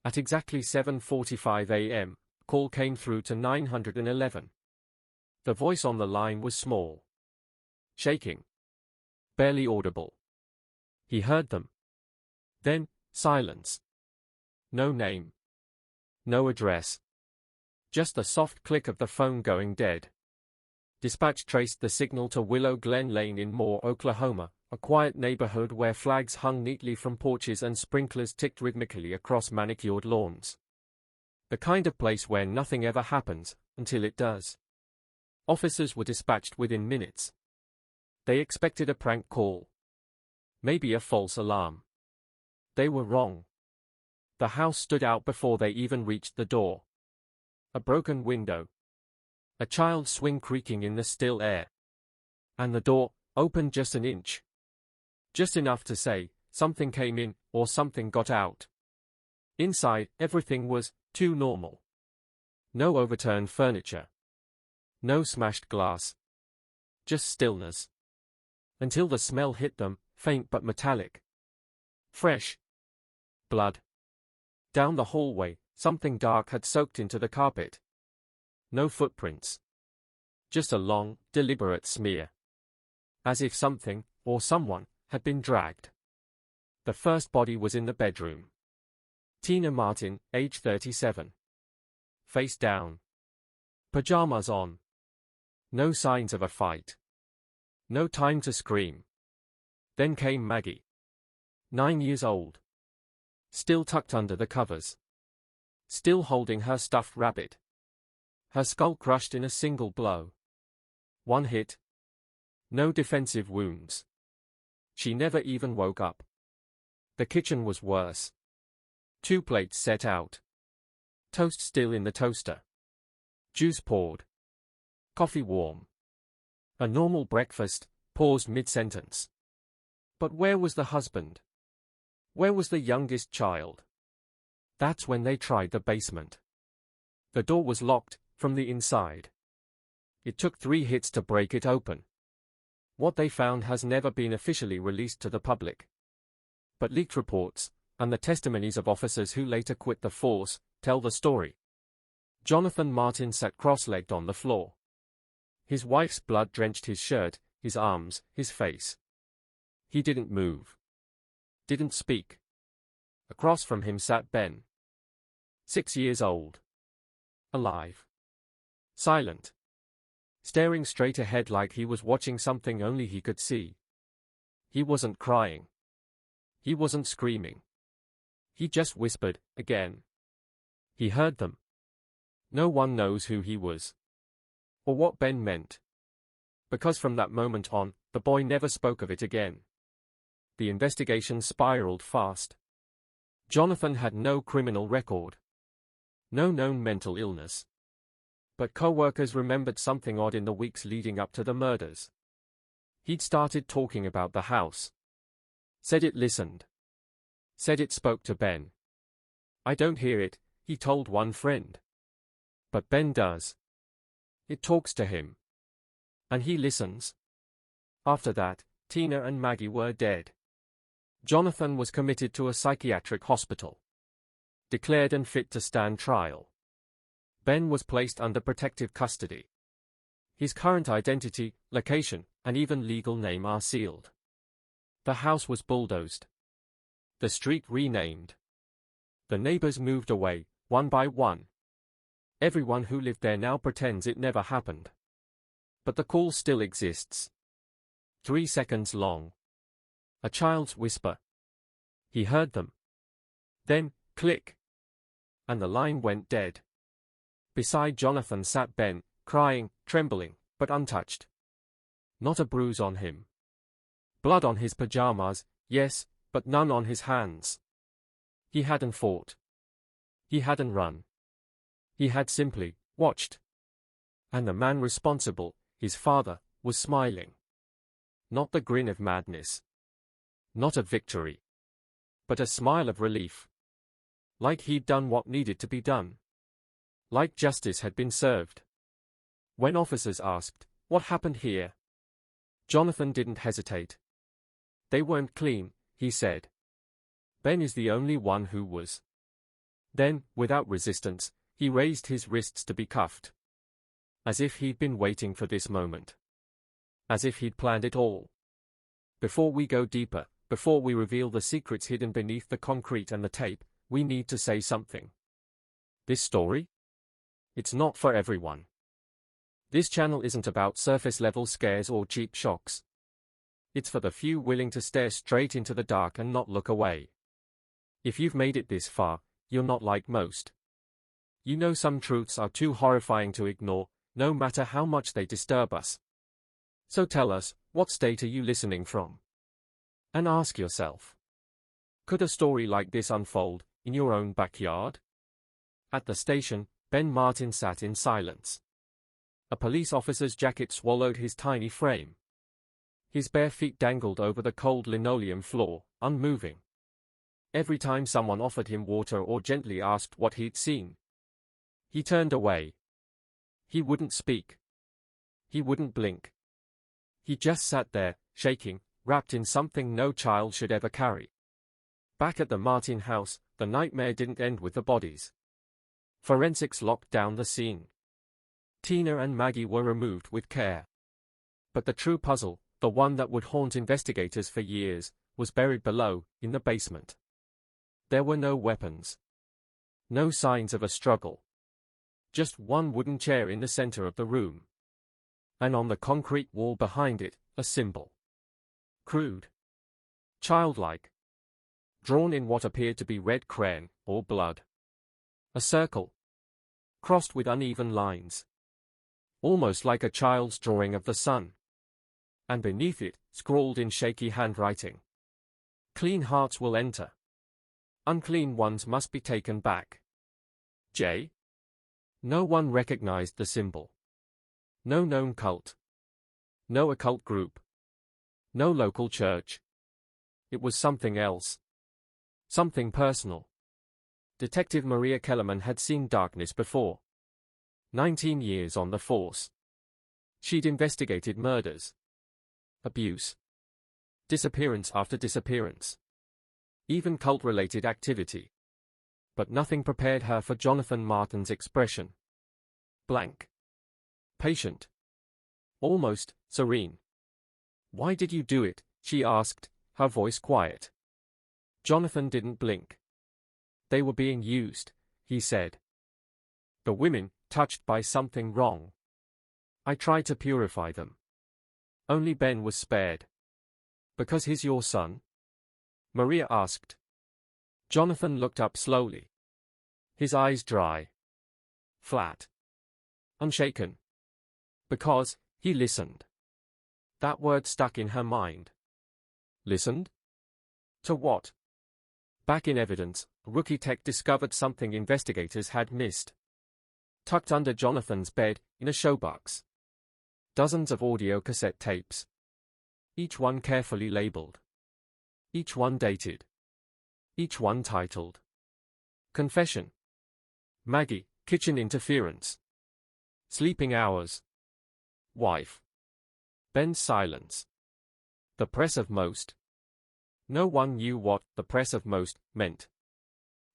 At exactly 7:45 a.m., a call came through to 911. The voice on the line was small, shaking, barely audible. He heard them. Then, silence. No name. No address. Just the soft click of the phone going dead. Dispatch traced the signal to Willow Glen Lane in Moore, Oklahoma, a quiet neighborhood where flags hung neatly from porches and sprinklers ticked rhythmically across manicured lawns. The kind of place where nothing ever happens, until it does. Officers were dispatched within minutes. They expected a prank call. Maybe a false alarm. They were wrong. The house stood out before they even reached the door. A broken window. A child's swing creaking in the still air. And the door opened just an inch. Just enough to say, something came in, or something got out. Inside, everything was too normal. No overturned furniture. No smashed glass. Just stillness. Until the smell hit them, faint but metallic. Fresh. Blood. Down the hallway, something dark had soaked into the carpet. No footprints. Just a long, deliberate smear. As if something, or someone, had been dragged. The first body was in the bedroom. Tina Martin, age 37. Face down. Pajamas on. No signs of a fight. No time to scream. Then came Maggie. 9 years old. Still tucked under the covers. Still holding her stuffed rabbit. Her skull crushed in a single blow. One hit. No defensive wounds. She never even woke up. The kitchen was worse. 2 plates set out. Toast still in the toaster. Juice poured. Coffee warm. A normal breakfast, paused mid-sentence. But where was the husband? Where was the youngest child? That's when they tried the basement. The door was locked, from the inside. It took 3 hits to break it open. What they found has never been officially released to the public. But leaked reports, and the testimonies of officers who later quit the force, tell the story. Jonathan Martin sat cross-legged on the floor. His wife's blood drenched his shirt, his arms, his face. He didn't move. Didn't speak. Across from him sat Ben. 6 years old. Alive. Silent. Staring straight ahead like he was watching something only he could see. He wasn't crying. He wasn't screaming. He just whispered, again. He heard them. No one knows who he was. Or what Ben meant. Because from that moment on, the boy never spoke of it again. The investigation spiraled fast. Jonathan had no criminal record. No known mental illness. But co-workers remembered something odd in the weeks leading up to the murders. He'd started talking about the house. Said it listened. Said it spoke to Ben. I don't hear it, he told one friend. But Ben does. It talks to him. And he listens. After that, Tina and Maggie were dead. Jonathan was committed to a psychiatric hospital. Declared unfit to stand trial. Ben was placed under protective custody. His current identity, location, and even legal name are sealed. The house was bulldozed. The street renamed. The neighbors moved away, one by one. Everyone who lived there now pretends it never happened. But the call still exists. 3 seconds long. A child's whisper. He heard them. Then, click. And the line went dead. Beside Jonathan sat Ben, crying, trembling, but untouched. Not a bruise on him. Blood on his pajamas, yes, but none on his hands. He hadn't fought. He hadn't run. He had simply watched. And the man responsible, his father, was smiling. Not the grin of madness. Not of victory. But a smile of relief. Like he'd done what needed to be done. Like justice had been served. When officers asked, "What happened here?" Jonathan didn't hesitate. "They weren't clean," he said. "Ben is the only one who was." Then, without resistance, he raised his wrists to be cuffed. As if he'd been waiting for this moment. As if he'd planned it all. Before we go deeper, before we reveal the secrets hidden beneath the concrete and the tape, we need to say something. This story? It's not for everyone. This channel isn't about surface-level scares or cheap shocks. It's for the few willing to stare straight into the dark and not look away. If you've made it this far, you're not like most. You know some truths are too horrifying to ignore, no matter how much they disturb us. So tell us, what state are you listening from? And ask yourself, could a story like this unfold in your own backyard? At the station, Ben Martin sat in silence. A police officer's jacket swallowed his tiny frame. His bare feet dangled over the cold linoleum floor, unmoving. Every time someone offered him water or gently asked what he'd seen, he turned away. He wouldn't speak. He wouldn't blink. He just sat there, shaking, wrapped in something no child should ever carry. Back at the Martin house, the nightmare didn't end with the bodies. Forensics locked down the scene. Tina and Maggie were removed with care. But the true puzzle, the one that would haunt investigators for years, was buried below, in the basement. There were no weapons. No signs of a struggle. Just one wooden chair in the center of the room. And on the concrete wall behind it, a symbol. Crude. Childlike. Drawn in what appeared to be red crayon, or blood. A circle. Crossed with uneven lines. Almost like a child's drawing of the sun. And beneath it, scrawled in shaky handwriting. Clean hearts will enter. Unclean ones must be taken back. J. No one recognized the symbol. No known cult. No occult group. No local church. It was something else. Something personal. Detective Maria Kellerman had seen darkness before. 19 years on the force. She'd investigated murders. Abuse. Disappearance after disappearance. Even cult-related activity. But nothing prepared her for Jonathan Martin's expression. Blank. Patient. Almost serene. Why did you do it? She asked, her voice quiet. Jonathan didn't blink. They were being used, he said. The women, touched by something wrong. I tried to purify them. Only Ben was spared. Because he's your son? Maria asked. Jonathan looked up slowly. His eyes dry. Flat. Unshaken. Because, he listened. That word stuck in her mind. Listened? To what? Back in evidence, rookie tech discovered something investigators had missed. Tucked under Jonathan's bed, in a showbox. Dozens of audio cassette tapes. Each one carefully labeled. Each one dated. Each one titled. Confession. Maggie, kitchen interference. Sleeping hours. Wife. Ben's silence. The press of most. No one knew what the press of most meant.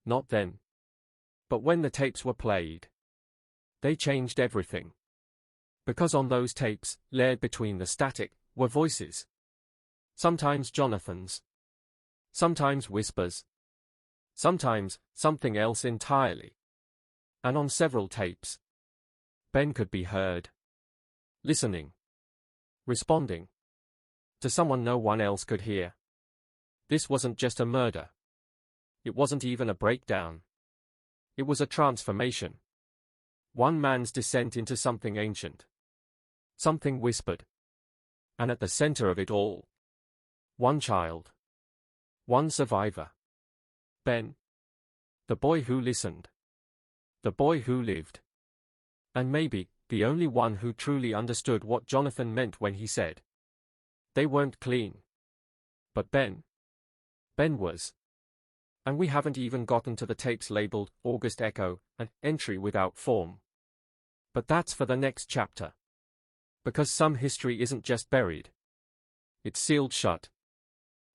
Not then. But when the tapes were played, they changed everything. Because on those tapes, layered between the static, were voices. Sometimes Jonathan's. Sometimes whispers. Sometimes, something else entirely. And on several tapes, Ben could be heard. Listening. Responding. To someone no one else could hear. This wasn't just a murder. It wasn't even a breakdown. It was a transformation. One man's descent into something ancient. Something whispered. And at the center of it all, one child. One survivor. Ben. The boy who listened. The boy who lived. And maybe, the only one who truly understood what Jonathan meant when he said, they weren't clean. But Ben was. And we haven't even gotten to the tapes labeled August Echo, an entry without form. But that's for the next chapter. Because some history isn't just buried. It's sealed shut.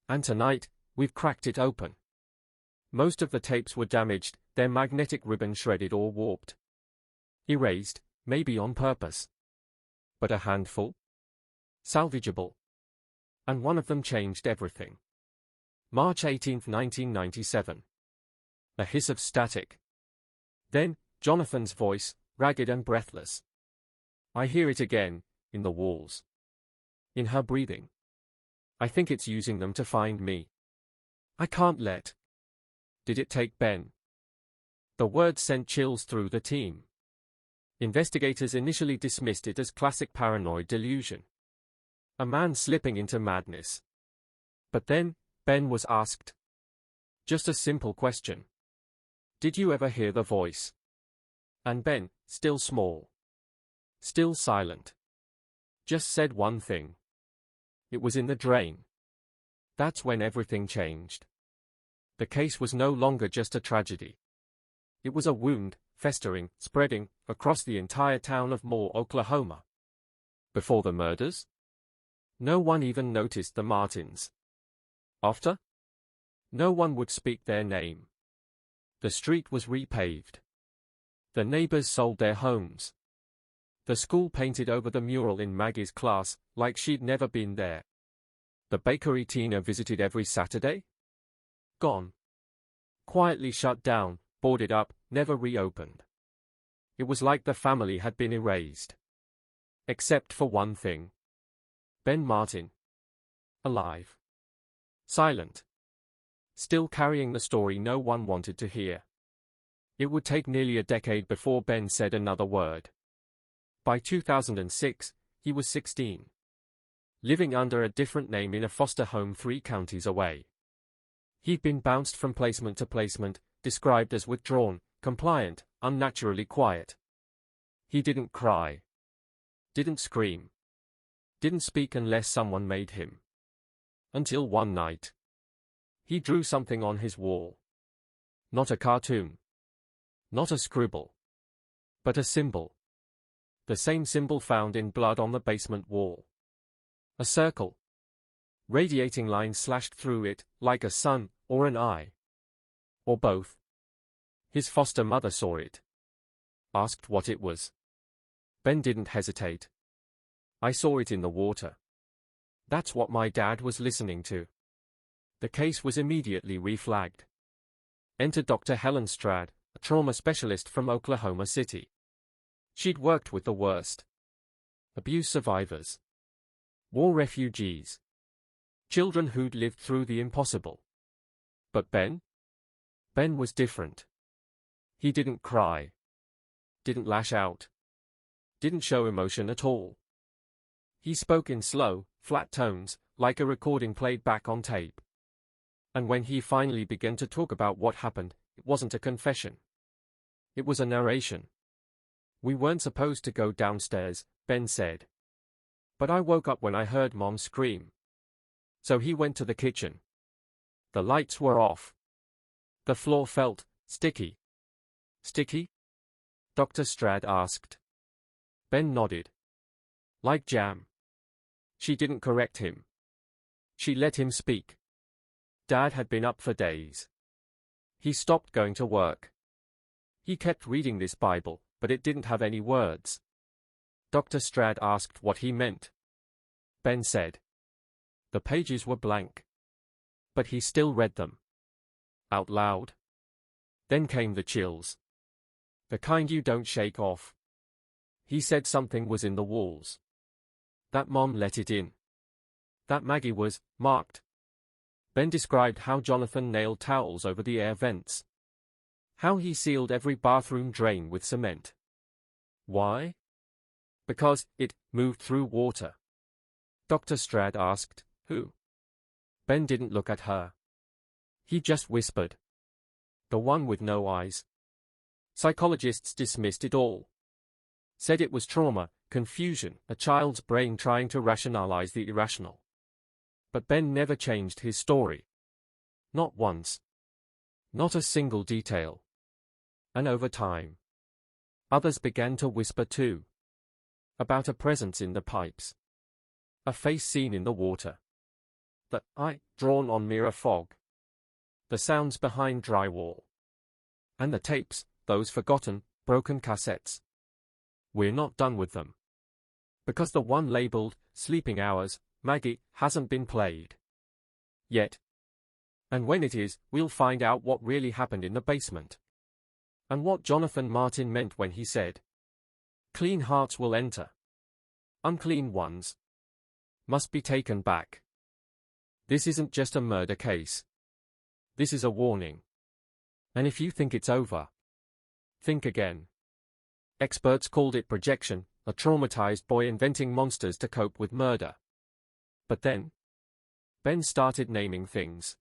And tonight, we've cracked it open. Most of the tapes were damaged, their magnetic ribbon shredded or warped. Erased, maybe on purpose. But a handful? Salvageable. And one of them changed everything. March 18, 1997. A hiss of static. Then, Jonathan's voice, ragged and breathless. I hear it again, in the walls. In her breathing. I think it's using them to find me. I can't let. Did it take Ben? The word sent chills through the team. Investigators initially dismissed it as classic paranoid delusion. A man slipping into madness. But then, Ben was asked. Just a simple question. Did you ever hear the voice? And Ben, still small. Still silent. Just said one thing. It was in the drain. That's when everything changed. The case was no longer just a tragedy. It was a wound, festering, spreading, across the entire town of Moore, Oklahoma. Before the murders? No one even noticed the Martins. After? No one would speak their name. The street was repaved. The neighbors sold their homes. The school painted over the mural in Maggie's class, like she'd never been there. The bakery Tina visited every Saturday? Gone. Quietly shut down, boarded up, never reopened. It was like the family had been erased. Except for one thing. Ben Martin. Alive. Silent. Still carrying the story no one wanted to hear. It would take nearly a decade before Ben said another word. By 2006, he was 16. Living under a different name in a foster home 3 counties away. He'd been bounced from placement to placement, described as withdrawn, compliant, unnaturally quiet. He didn't cry. Didn't scream. Didn't speak unless someone made him. Until one night. He drew something on his wall. Not a cartoon. Not a scribble. But a symbol. The same symbol found in blood on the basement wall. A circle. Radiating lines slashed through it, like a sun, or an eye. Or both. His foster mother saw it. Asked what it was. Ben didn't hesitate. I saw it in the water. That's what my dad was listening to. The case was immediately reflagged. Enter Dr. Helen Strad, a trauma specialist from Oklahoma City. She'd worked with the worst. Abuse survivors. War refugees. Children who'd lived through the impossible. But Ben? Ben was different. He didn't cry. Didn't lash out. Didn't show emotion at all. He spoke in slow, flat tones, like a recording played back on tape. And when he finally began to talk about what happened, it wasn't a confession. It was a narration. We weren't supposed to go downstairs, Ben said. But I woke up when I heard Mom scream. So he went to the kitchen. The lights were off. The floor felt sticky. Sticky? Dr. Strad asked. Ben nodded. Like jam. She didn't correct him. She let him speak. Dad had been up for days. He stopped going to work. He kept reading this Bible, but it didn't have any words. Dr. Strad asked what he meant. Ben said. The pages were blank. But he still read them. Out loud. Then came the chills. The kind you don't shake off. He said something was in the walls. That Mom let it in. That Maggie was marked. Ben described how Jonathan nailed towels over the air vents. How he sealed every bathroom drain with cement. Why? Because it moved through water. Dr. Strad asked, who? Ben didn't look at her. He just whispered. The one with no eyes. Psychologists dismissed it all. Said it was trauma, confusion, a child's brain trying to rationalize the irrational. But Ben never changed his story. Not once. Not a single detail. And over time, others began to whisper too. About a presence in the pipes. A face seen in the water. The eye drawn on mirror fog. The sounds behind drywall. And the tapes, those forgotten, broken cassettes. We're not done with them. Because the one labeled, Sleeping Hours, Maggie, hasn't been played. Yet. And when it is, we'll find out what really happened in the basement. And what Jonathan Martin meant when he said, "Clean hearts will enter. Unclean ones must be taken back." This isn't just a murder case. This is a warning. And if you think it's over, think again. Experts called it projection, a traumatized boy inventing monsters to cope with murder. But then, Ben started naming things.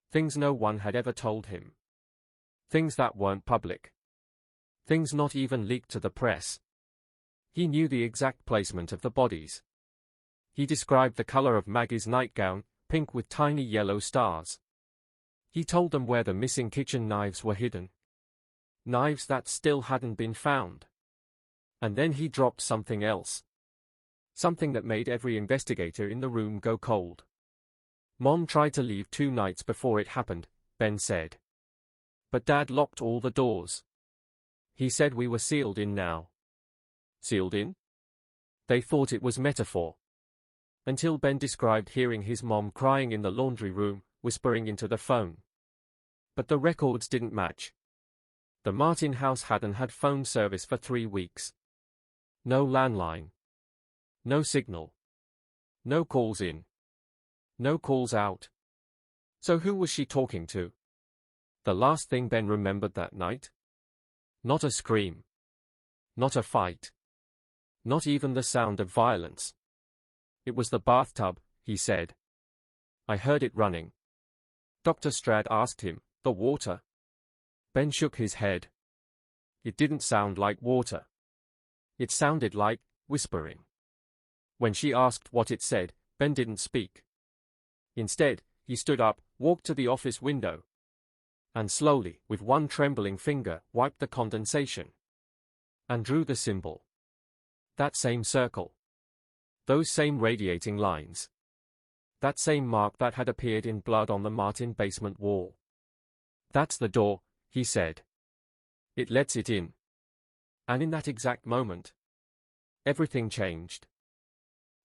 Things no one had ever told him. Things that weren't public. Things not even leaked to the press. He knew the exact placement of the bodies. He described the color of Maggie's nightgown, pink with tiny yellow stars. He told them where the missing kitchen knives were hidden. Knives that still hadn't been found. And then he dropped something else. Something that made every investigator in the room go cold. Mom tried to leave 2 nights before it happened, Ben said. But Dad locked all the doors. He said we were sealed in now. Sealed in? They thought it was metaphor. Until Ben described hearing his mom crying in the laundry room, whispering into the phone. But the records didn't match. The Martin house hadn't had phone service for 3 weeks. No landline. No signal. No calls in. No calls out. So who was she talking to? The last thing Ben remembered that night? Not a scream. Not a fight. Not even the sound of violence. It was the bathtub, he said. I heard it running. Dr. Strad asked him, the water? Ben shook his head. It didn't sound like water. It sounded like whispering. When she asked what it said, Ben didn't speak. Instead, he stood up, walked to the office window, and slowly, with one trembling finger, wiped the condensation. And drew the symbol. That same circle. Those same radiating lines. That same mark that had appeared in blood on the Martin basement wall. That's the door, he said. It lets it in. And in that exact moment, everything changed.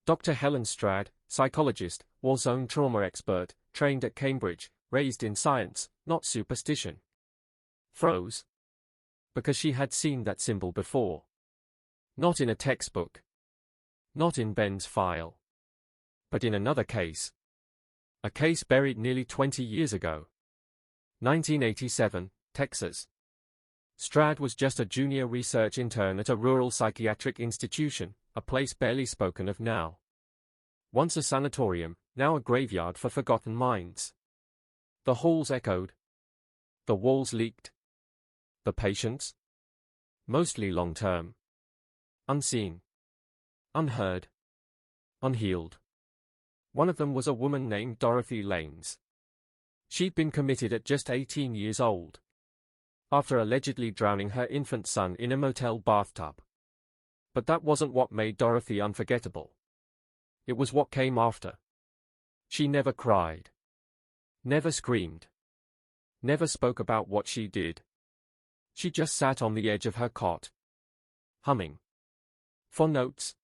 Dr. Helen Strad, psychologist, war zone trauma expert, trained at Cambridge, raised in science, not superstition. Froze. Because she had seen that symbol before. Not in a textbook. Not in Ben's file. But in another case. A case buried nearly 20 years ago. 1987, Texas. Strad was just a junior research intern at a rural psychiatric institution, a place barely spoken of now. Once a sanatorium, now a graveyard for forgotten minds. The halls echoed. The walls leaked. The patients? Mostly long-term. Unseen. Unheard. Unhealed. One of them was a woman named Dorothy Lanes. She'd been committed at just 18 years old. After allegedly drowning her infant son in a motel bathtub. But that wasn't what made Dorothy unforgettable. It was what came after. She never cried. Never screamed. Never spoke about what she did. She just sat on the edge of her cot. Humming. For notes.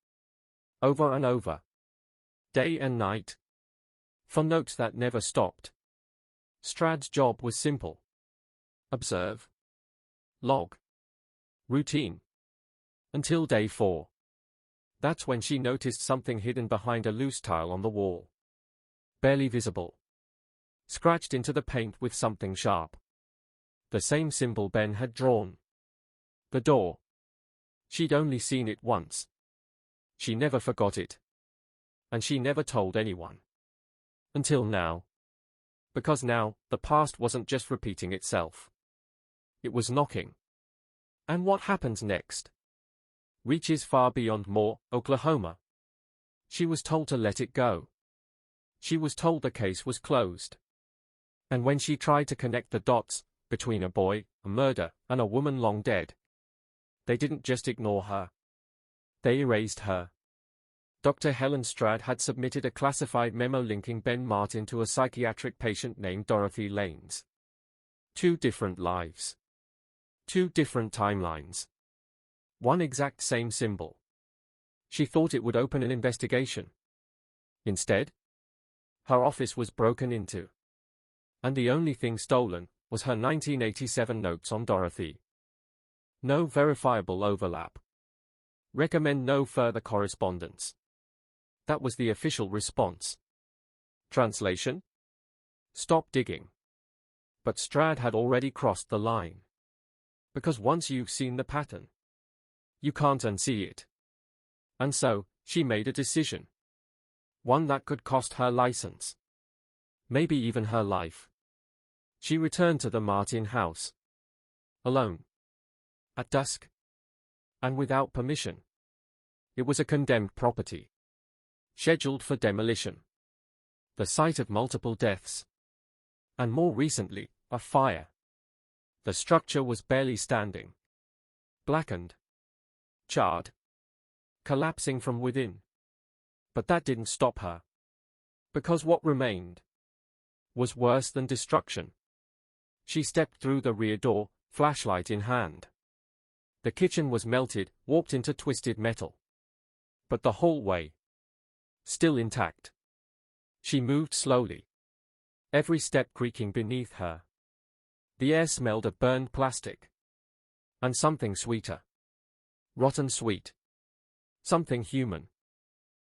Over and over. Day and night. For notes that never stopped. Strad's job was simple. Observe. Log. Routine. Until day 4. That's when she noticed something hidden behind a loose tile on the wall. Barely visible. Scratched into the paint with something sharp. The same symbol Ben had drawn. The door. She'd only seen it once. She never forgot it. And she never told anyone. Until now. Because now, the past wasn't just repeating itself. It was knocking. And what happens next? Reaches far beyond Moore, Oklahoma. She was told to let it go. She was told the case was closed. And when she tried to connect the dots, between a boy, a murder, and a woman long dead, they didn't just ignore her. They erased her. Dr. Helen Strad had submitted a classified memo linking Ben Martin to a psychiatric patient named Dorothy Lanes. 2 different lives. 2 different timelines. 1 exact same symbol. She thought it would open an investigation. Instead, her office was broken into. And the only thing stolen was her 1987 notes on Dorothy. No verifiable overlap. Recommend no further correspondence. That was the official response. Translation? Stop digging. But Strad had already crossed the line. Because once you've seen the pattern, you can't unsee it. And so, she made a decision. One that could cost her license. Maybe even her life. She returned to the Martin house. Alone. At dusk. And without permission. It was a condemned property. Scheduled for demolition. The site of multiple deaths. And more recently, a fire. The structure was barely standing. Blackened. Charred. Collapsing from within. But that didn't stop her. Because what remained was worse than destruction. She stepped through the rear door, flashlight in hand. The kitchen was melted, warped into twisted metal. But the hallway, still intact. She moved slowly. Every step creaking beneath her. The air smelled of burned plastic. And something sweeter. Rotten sweet. Something human.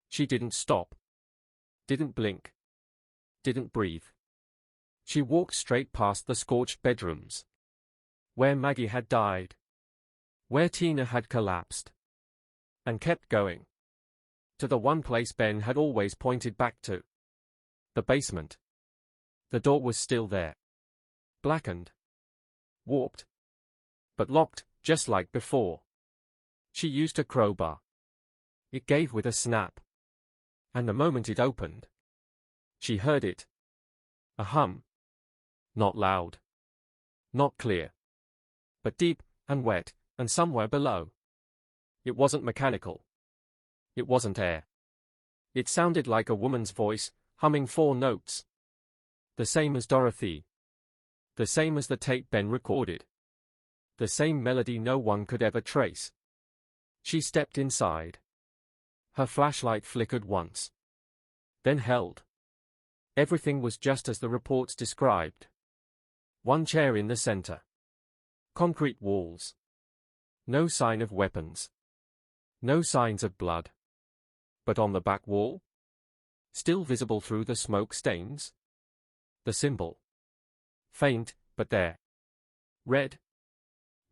She didn't stop. Didn't blink. Didn't breathe. She walked straight past the scorched bedrooms. Where Maggie had died. Where Tina had collapsed. And kept going. To the one place Ben had always pointed back to. The basement. The door was still there. Blackened. Warped. But locked, just like before. She used a crowbar. It gave with a snap. And the moment it opened, she heard it. A hum. Not loud. Not clear. But deep, and wet, and somewhere below. It wasn't mechanical. It wasn't air. It sounded like a woman's voice, humming 4 notes. The same as Dorothy. The same as the tape Ben recorded. The same melody no one could ever trace. She stepped inside. Her flashlight flickered once. Then held. Everything was just as the reports described. 1 chair in the center. Concrete walls. No sign of weapons. No signs of blood. But on the back wall? Still visible through the smoke stains? The symbol. Faint, but there. Red.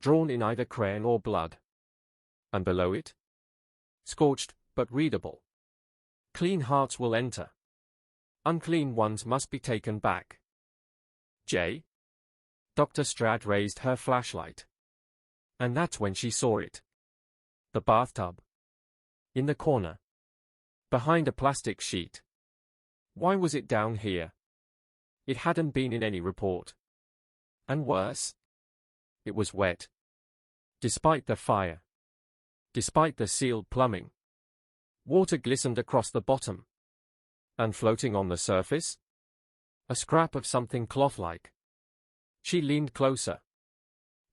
Drawn in either crayon or blood. And below it? Scorched, but readable. Clean hearts will enter. Unclean ones must be taken back. J. Dr. Strad raised her flashlight. And that's when she saw it. The bathtub. In the corner. Behind a plastic sheet. Why was it down here? It hadn't been in any report. And worse. It was wet. Despite the fire. Despite the sealed plumbing. Water glistened across the bottom. And floating on the surface? A scrap of something cloth-like. She leaned closer.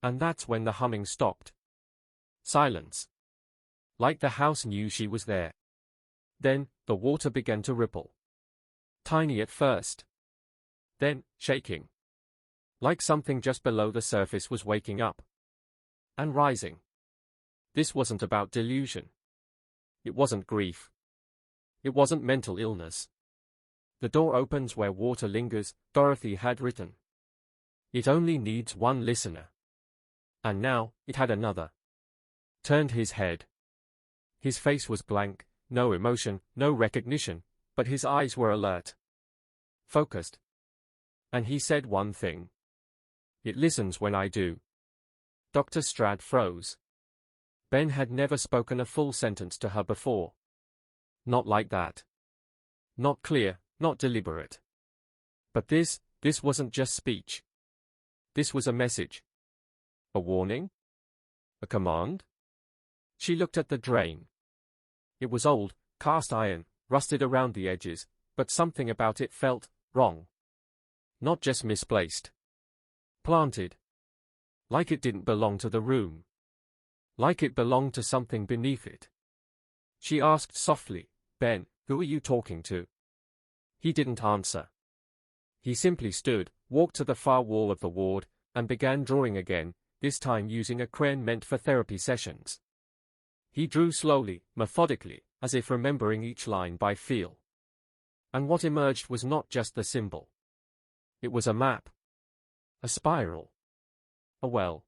And that's when the humming stopped. Silence. Like the house knew she was there. Then, the water began to ripple. Tiny at first. Then, shaking. Like something just below the surface was waking up. And rising. This wasn't about delusion. It wasn't grief. It wasn't mental illness. The door opens where water lingers, Dorothy had written. It only needs 1 listener. And now, it had another. Turned his head. His face was blank, no emotion, no recognition, but his eyes were alert. Focused. And he said one thing. It listens when I do. Dr. Strad froze. Ben had never spoken a full sentence to her before. Not like that. Not clear, not deliberate. But this wasn't just speech. This was a message. A warning? A command? She looked at the drain. It was old, cast iron, rusted around the edges, but something about it felt wrong. Not just misplaced. Planted. Like it didn't belong to the room. Like it belonged to something beneath it. She asked softly, "Ben, who are you talking to?" He didn't answer. He simply stood, walked to the far wall of the ward, and began drawing again, this time using a crayon meant for therapy sessions. He drew slowly, methodically, as if remembering each line by feel. And what emerged was not just the symbol. It was a map. A spiral. A well.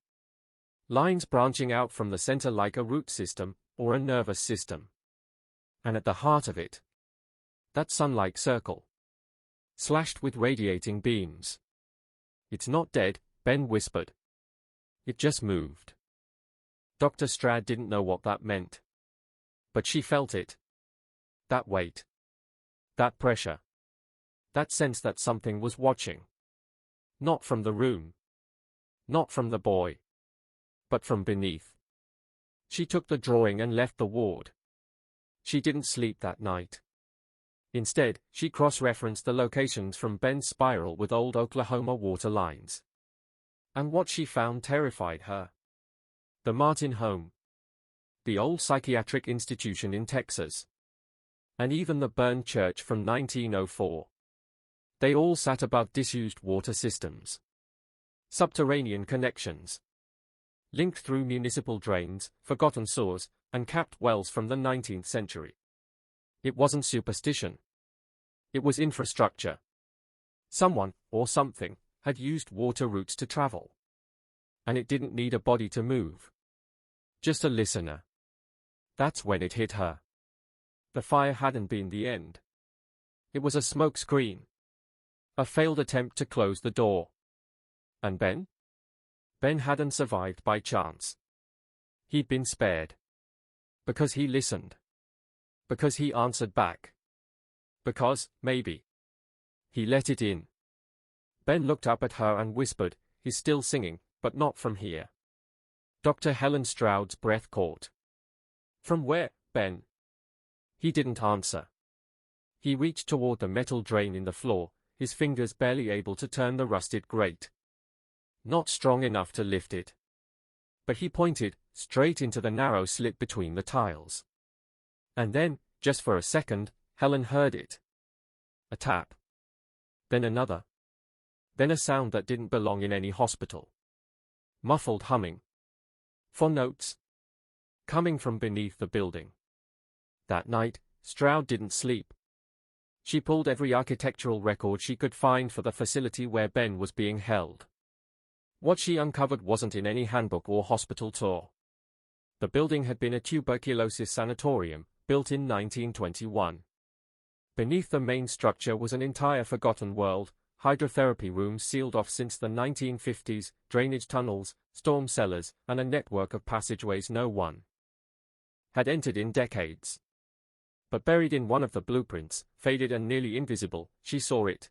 Lines branching out from the center like a root system, or a nervous system. And at the heart of it, that sun-like circle. Slashed with radiating beams. "It's not dead," Ben whispered. "It just moved." Dr. Strad didn't know what that meant. But she felt it. That weight. That pressure. That sense that something was watching. Not from the room. Not from the boy. But from beneath. She took the drawing and left the ward. She didn't sleep that night. Instead, she cross-referenced the locations from Ben's spiral with old Oklahoma water lines. And what she found terrified her. The Martin home. The old psychiatric institution in Texas. And even the burned church from 1904. They all sat above disused water systems. Subterranean connections. Linked through municipal drains, forgotten sewers, and capped wells from the 19th century. It wasn't superstition. It was infrastructure. Someone, or something, had used water routes to travel. And it didn't need a body to move. Just a listener. That's when it hit her. The fire hadn't been the end. It was a smoke screen. A failed attempt to close the door. And Ben? Ben hadn't survived by chance. He'd been spared. Because he listened. Because he answered back. Because, maybe, he let it in. Ben looked up at her and whispered, "He's still singing, but not from here." Dr. Helen Stroud's breath caught. "From where, Ben?" He didn't answer. He reached toward the metal drain in the floor, his fingers barely able to turn the rusted grate. Not strong enough to lift it. But he pointed, straight into the narrow slit between the tiles. And then, just for a second, Helen heard it. A tap. Then another. Then a sound that didn't belong in any hospital. Muffled humming. For notes. Coming from beneath the building. That night, Stroud didn't sleep. She pulled every architectural record she could find for the facility where Ben was being held. What she uncovered wasn't in any handbook or hospital tour. The building had been a tuberculosis sanatorium, built in 1921. Beneath the main structure was an entire forgotten world, hydrotherapy rooms sealed off since the 1950s, drainage tunnels, storm cellars, and a network of passageways no one had entered in decades. But buried in one of the blueprints, faded and nearly invisible, she saw it.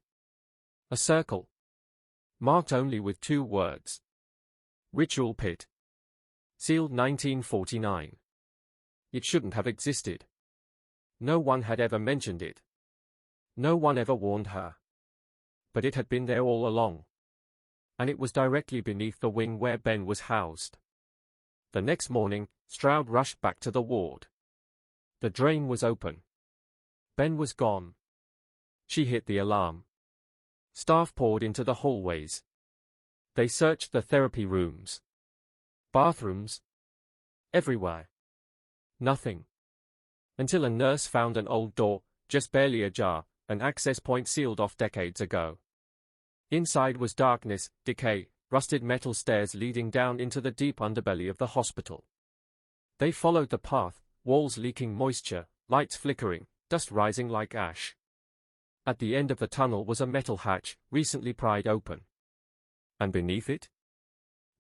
A circle. Marked only with 2 words. Ritual pit. Sealed 1949. It shouldn't have existed. No one had ever mentioned it. No one ever warned her. But it had been there all along. And it was directly beneath the wing where Ben was housed. The next morning, Stroud rushed back to the ward. The drain was open. Ben was gone. She hit the alarm. Staff poured into the hallways. They searched the therapy rooms. Bathrooms. Everywhere. Nothing. Until a nurse found an old door, just barely ajar, an access point sealed off decades ago. Inside was darkness, decay, rusted metal stairs leading down into the deep underbelly of the hospital. They followed the path, walls leaking moisture, lights flickering, dust rising like ash. At the end of the tunnel was a metal hatch, recently pried open. And beneath it?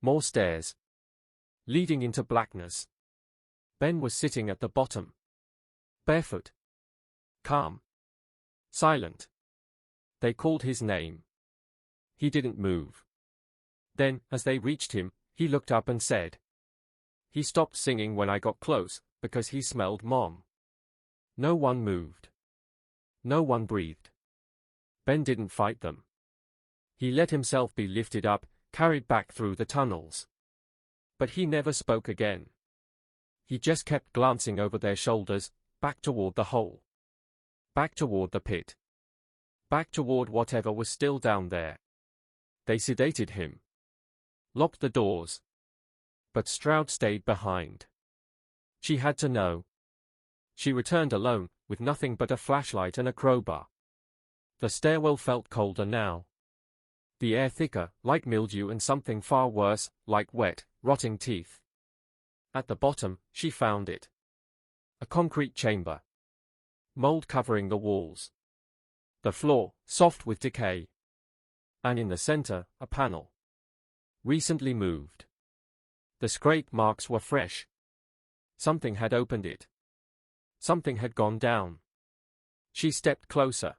More stairs. Leading into blackness. Ben was sitting at the bottom. Barefoot. Calm. Silent. They called his name. He didn't move. Then, as they reached him, he looked up and said. He stopped singing when I got close, because he smelled Mom. No one moved. No one breathed. Ben didn't fight them. He let himself be lifted up, carried back through the tunnels. But he never spoke again. He just kept glancing over their shoulders, back toward the hole. Back toward the pit. Back toward whatever was still down there. They sedated him. Locked the doors. But Stroud stayed behind. She had to know. She returned alone, with nothing but a flashlight and a crowbar. The stairwell felt colder now. The air thicker, like mildew, and something far worse, like wet, rotting teeth. At the bottom, she found it. A concrete chamber. Mold covering the walls. The floor, soft with decay. And in the center, a panel. Recently moved. The scrape marks were fresh. Something had opened it. Something had gone down. She stepped closer.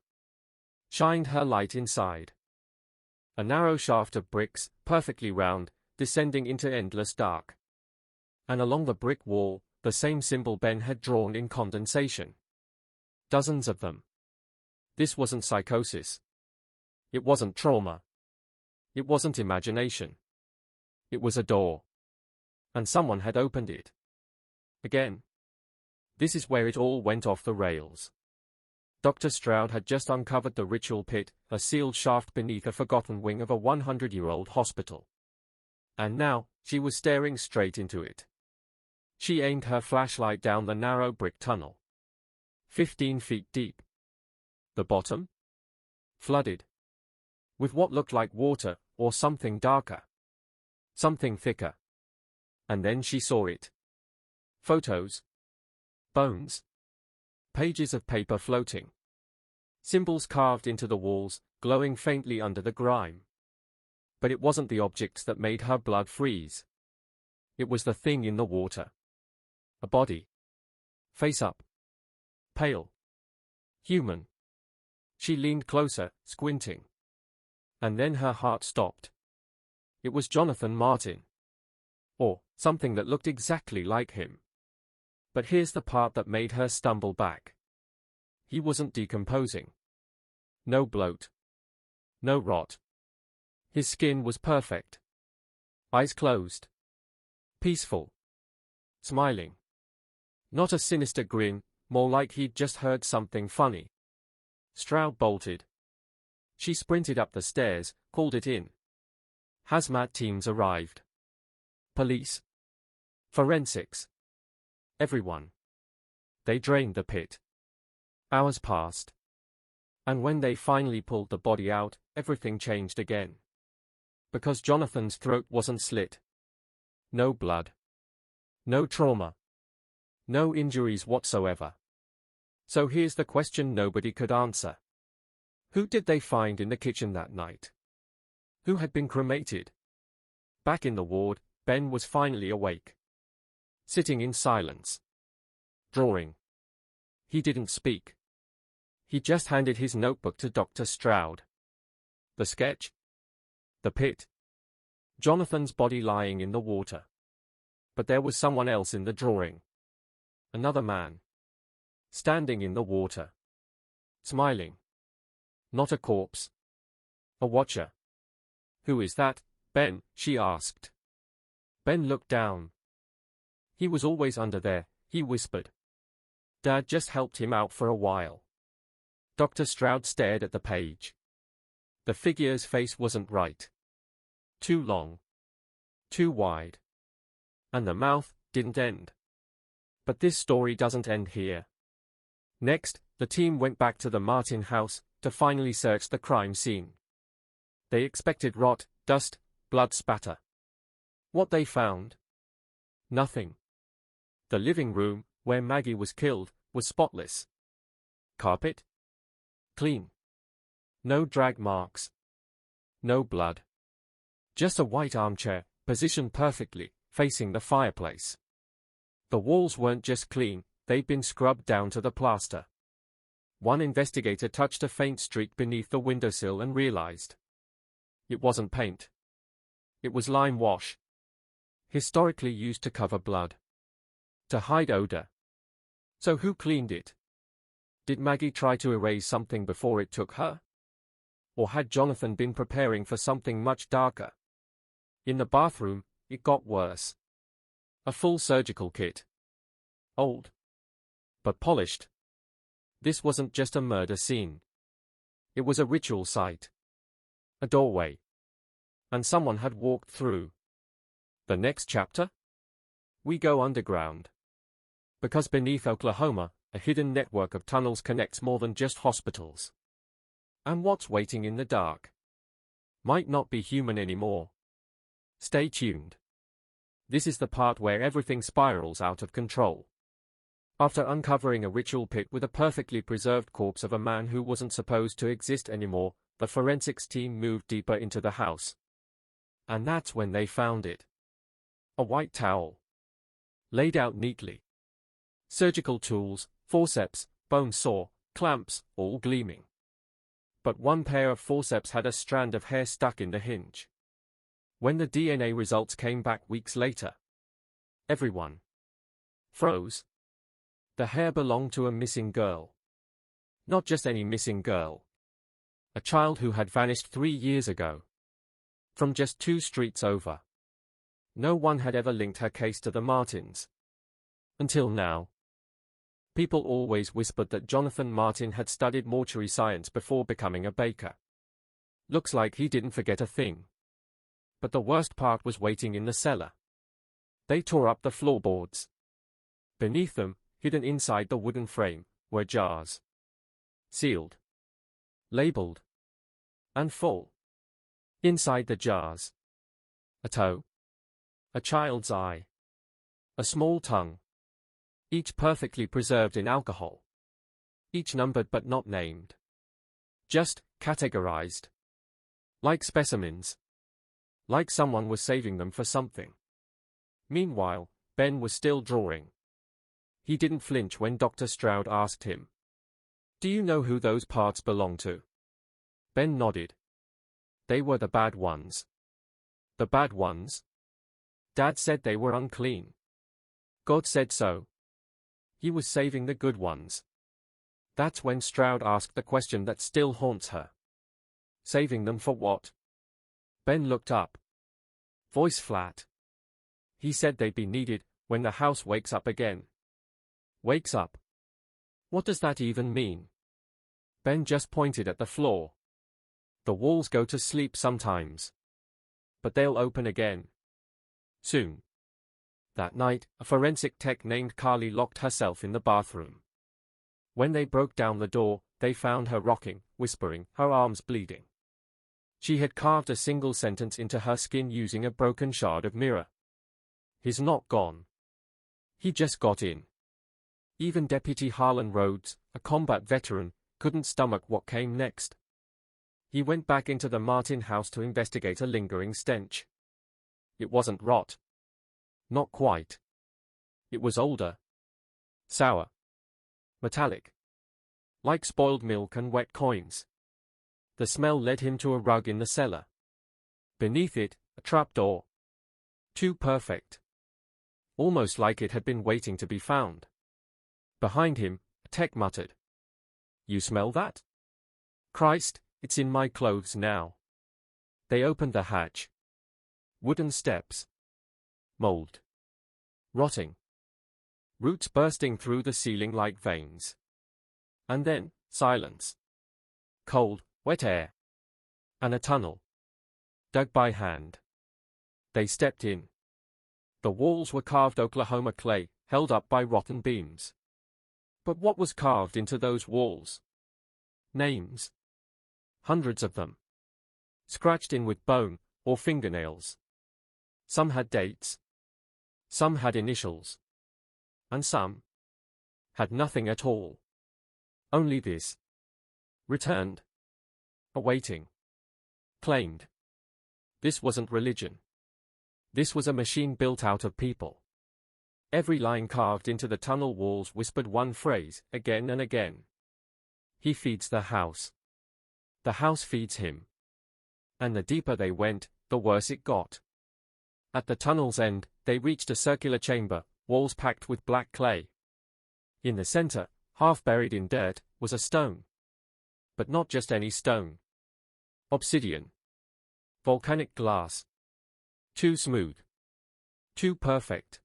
Shined her light inside. A narrow shaft of bricks, perfectly round, descending into endless dark. And along the brick wall, the same symbol Ben had drawn in condensation. Dozens of them. This wasn't psychosis. It wasn't trauma. It wasn't imagination. It was a door. And someone had opened it. Again. This is where it all went off the rails. Dr. Stroud had just uncovered the ritual pit, a sealed shaft beneath a forgotten wing of a 100-year-old hospital. And now, she was staring straight into it. She aimed her flashlight down the narrow brick tunnel. 15 feet deep. The bottom? Flooded. With what looked like water, or something darker. Something thicker. And then she saw it. Photos. Bones. Pages of paper floating. Symbols carved into the walls, glowing faintly under the grime. But it wasn't the objects that made her blood freeze. It was the thing in the water. A body. Face up. Pale. Human. She leaned closer, squinting. And then her heart stopped. It was Jonathan Martin. Or something that looked exactly like him. But here's the part that made her stumble back. He wasn't decomposing. No bloat. No rot. His skin was perfect. Eyes closed. Peaceful. Smiling. Not a sinister grin, more like he'd just heard something funny. Stroud bolted. She sprinted up the stairs, called it in. Hazmat teams arrived. Police. Forensics. Everyone. They drained the pit. Hours passed. And when they finally pulled the body out, everything changed again. Because Jonathan's throat wasn't slit. No blood. No trauma. No injuries whatsoever. So here's the question nobody could answer. Who did they find in the kitchen that night? Who had been cremated? Back in the ward, Ben was finally awake. Sitting in silence. Drawing. He didn't speak. He just handed his notebook to Dr. Stroud. The sketch? The pit. Jonathan's body lying in the water. But there was someone else in the drawing. Another man. Standing in the water. Smiling. Not a corpse. A watcher. Who is that, Ben? She asked. Ben looked down. He was always under there, he whispered. Dad just helped him out for a while. Dr. Stroud stared at the page. The figure's face wasn't right. Too long. Too wide. And the mouth didn't end. But this story doesn't end here. Next, the team went back to the Martin house to finally search the crime scene. They expected rot, dust, blood spatter. What they found? Nothing. The living room, where Maggie was killed, was spotless. Carpet? Clean. No drag marks. No blood. Just a white armchair, positioned perfectly, facing the fireplace. The walls weren't just clean, they'd been scrubbed down to the plaster. One investigator touched a faint streak beneath the windowsill and realized. It wasn't paint. It was lime wash. Historically used to cover blood. To hide odor. So who cleaned it? Did Maggie try to erase something before it took her? Or had Jonathan been preparing for something much darker? In the bathroom, it got worse. A full surgical kit. Old. But polished. This wasn't just a murder scene. It was a ritual site. A doorway. And someone had walked through. The next chapter? We go underground. Because beneath Oklahoma, a hidden network of tunnels connects more than just hospitals. And what's waiting in the dark might not be human anymore. Stay tuned. This is the part where everything spirals out of control. After uncovering a ritual pit with a perfectly preserved corpse of a man who wasn't supposed to exist anymore, the forensics team moved deeper into the house. And that's when they found it. A white towel. Laid out neatly. Surgical tools, forceps, bone saw, clamps, all gleaming. But one pair of forceps had a strand of hair stuck in the hinge. When the DNA results came back weeks later, everyone froze. The hair belonged to a missing girl. Not just any missing girl. A child who had vanished 3 years ago. From just 2 streets over. No one had ever linked her case to the Martins. Until now. People always whispered that Jonathan Martin had studied mortuary science before becoming a baker. Looks like he didn't forget a thing. But the worst part was waiting in the cellar. They tore up the floorboards. Beneath them, hidden inside the wooden frame, were jars. Sealed. Labeled. And full. Inside the jars. A toe. A child's eye. A small tongue. Each perfectly preserved in alcohol. Each numbered but not named. Just categorized. Like specimens. Like someone was saving them for something. Meanwhile, Ben was still drawing. He didn't flinch when Dr. Stroud asked him, "Do you know who those parts belong to?" Ben nodded. They were the bad ones. The bad ones? Dad said they were unclean. God said so. He was saving the good ones. That's when Stroud asked the question that still haunts her. Saving them for what? Ben looked up. Voice flat. He said they'd be needed when the house wakes up again. Wakes up? What does that even mean? Ben just pointed at the floor. The walls go to sleep sometimes. But they'll open again. Soon. That night, a forensic tech named Carly locked herself in the bathroom. When they broke down the door, they found her rocking, whispering, her arms bleeding. She had carved a single sentence into her skin using a broken shard of mirror. He's not gone. He just got in. Even Deputy Harlan Rhodes, a combat veteran, couldn't stomach what came next. He went back into the Martin house to investigate a lingering stench. It wasn't rot. Not quite. It was older. Sour. Metallic. Like spoiled milk and wet coins. The smell led him to a rug in the cellar. Beneath it, a trapdoor. Too perfect. Almost like it had been waiting to be found. Behind him, a tech muttered. "You smell that? Christ, it's in my clothes now." They opened the hatch. Wooden steps. Mold. Rotting. Roots bursting through the ceiling like veins. And then, silence. Cold, wet air. And a tunnel. Dug by hand. They stepped in. The walls were carved Oklahoma clay, held up by rotten beams. But what was carved into those walls? Names. Hundreds of them. Scratched in with bone, or fingernails. Some had dates. Some had initials. And some had nothing at all. Only this. Returned. Awaiting. Claimed. This wasn't religion. This was a machine built out of people. Every line carved into the tunnel walls whispered one phrase, again and again. He feeds the house. The house feeds him. And the deeper they went, the worse it got. At the tunnel's end, they reached a circular chamber, walls packed with black clay. In the center, half buried in dirt, was a stone. But not just any stone. Obsidian. Volcanic glass. Too smooth. Too perfect.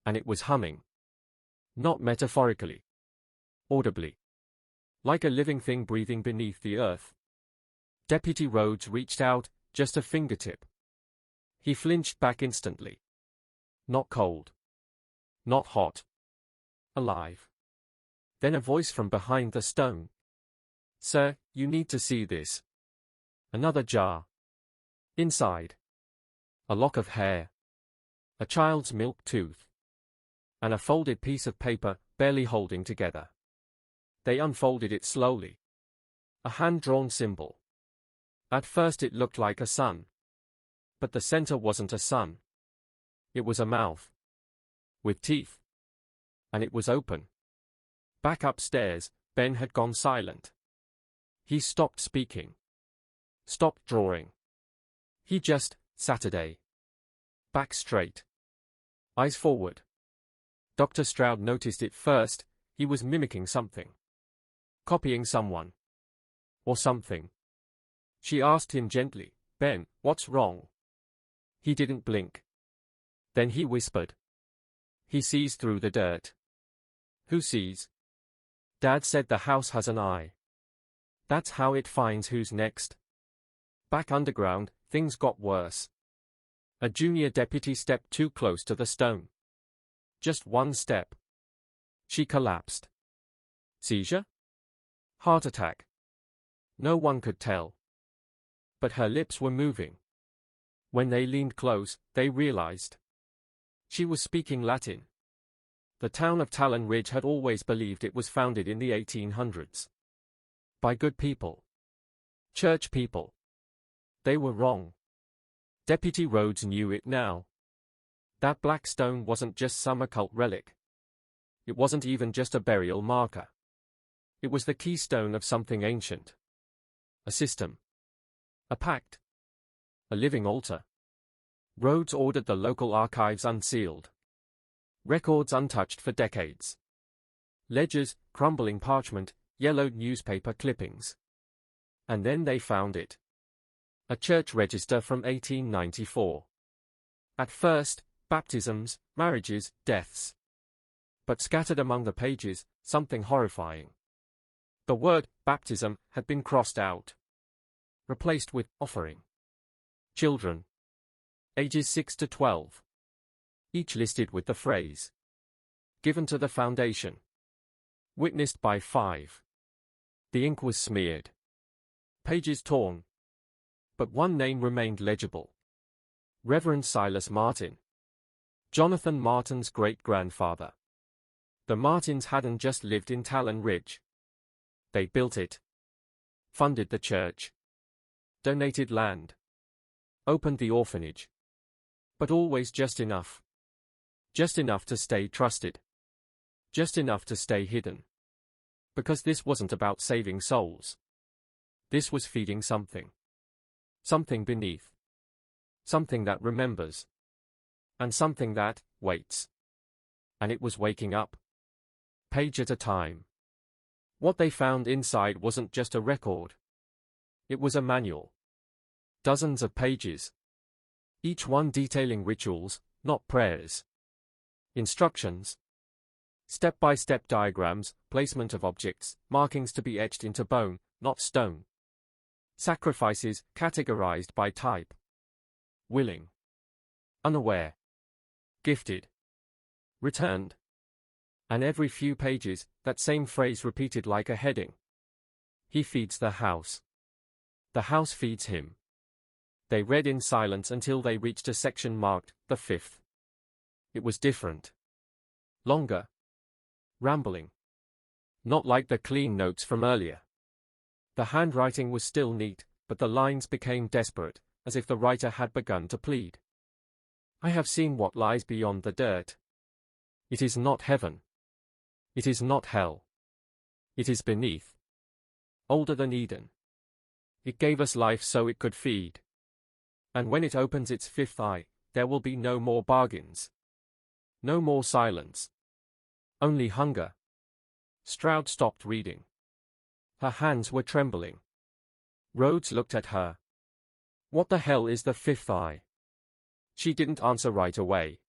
And it was humming. Not metaphorically. Audibly. Like a living thing breathing beneath the earth. Deputy Rhodes reached out, just a fingertip. He flinched back instantly. Not cold. Not hot. Alive. Then a voice from behind the stone. Sir, you need to see this. Another jar. Inside. A lock of hair. A child's milk tooth. And a folded piece of paper, barely holding together. They unfolded it slowly. A hand-drawn symbol. At first it looked like a sun. But the center wasn't a sun. It was a mouth. With teeth. And it was open. Back upstairs, Ben had gone silent. He stopped speaking. Stopped drawing. He just, Saturday. Back straight. Eyes forward. Dr. Stroud noticed it first. He was mimicking something. Copying someone. Or something. She asked him gently, Ben, what's wrong? He didn't blink. Then he whispered. He sees through the dirt. Who sees? Dad said the house has an eye. That's how it finds who's next. Back underground, things got worse. A junior deputy stepped too close to the stone. Just one step. She collapsed. Seizure? Heart attack? No one could tell. But her lips were moving. When they leaned close, they realized. She was speaking Latin. The town of Talon Ridge had always believed it was founded in the 1800s. By good people. Church people. They were wrong. Deputy Rhodes knew it now. That black stone wasn't just some occult relic. It wasn't even just a burial marker. It was the keystone of something ancient. A system. A pact. A living altar. Rhodes ordered the local archives unsealed. Records untouched for decades. Ledgers, crumbling parchment, yellowed newspaper clippings. And then they found it. A church register from 1894. At first, baptisms, marriages, deaths. But scattered among the pages, something horrifying. The word, baptism, had been crossed out. Replaced with, offering. Children. Ages 6 to 12. Each listed with the phrase. Given to the foundation. Witnessed by 5. The ink was smeared. Pages torn. But one name remained legible. Reverend Silas Martin. Jonathan Martin's great-grandfather. The Martins hadn't just lived in Talon Ridge. They built it. Funded the church. Donated land. Opened the orphanage. But always just enough. Just enough to stay trusted. Just enough to stay hidden. Because this wasn't about saving souls. This was feeding something. Something beneath. Something that remembers. And something that waits. And it was waking up. Page at a time. What they found inside wasn't just a record. It was a manual. Dozens of pages. Each one detailing rituals, not prayers. Instructions. Step-by-step diagrams, placement of objects, markings to be etched into bone, not stone. Sacrifices, categorized by type. Willing. Unaware. Gifted. Returned. And every few pages, that same phrase repeated like a heading. He feeds the house. The house feeds him. They read in silence until they reached a section marked, the 5th. It was different. Longer. Rambling. Not like the clean notes from earlier. The handwriting was still neat, but the lines became desperate, as if the writer had begun to plead. I have seen what lies beyond the dirt. It is not heaven. It is not hell. It is beneath. Older than Eden. It gave us life so it could feed. And when it opens its 5th eye, there will be no more bargains. No more silence. Only hunger. Stroud stopped reading. Her hands were trembling. Rhodes looked at her. What the hell is the 5th eye? She didn't answer right away.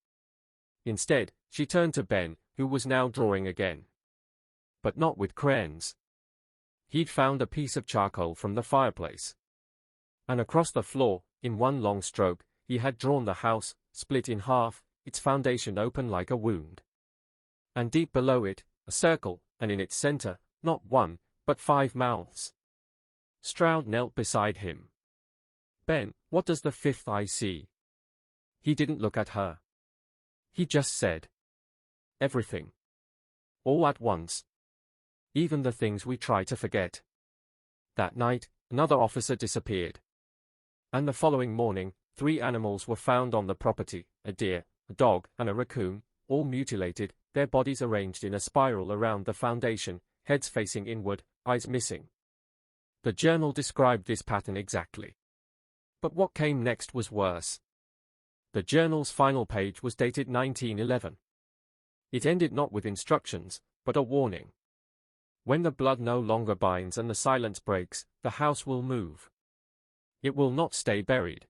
Instead, she turned to Ben, who was now drawing again. But not with crayons. He'd found a piece of charcoal from the fireplace. And across the floor, in one long stroke, he had drawn the house, split in half, its foundation open like a wound. And deep below it, a circle, and in its center, not one, but 5 mouths. Stroud knelt beside him. Ben, what does the fifth eye see? He didn't look at her. He just said. Everything. All at once. Even the things we try to forget. That night, another officer disappeared. And the following morning, 3 animals were found on the property, a deer, a dog, and a raccoon, all mutilated, their bodies arranged in a spiral around the foundation, heads facing inward, eyes missing. The journal described this pattern exactly. But what came next was worse. The journal's final page was dated 1911. It ended not with instructions, but a warning. When the blood no longer binds and the silence breaks, the house will move. It will not stay buried.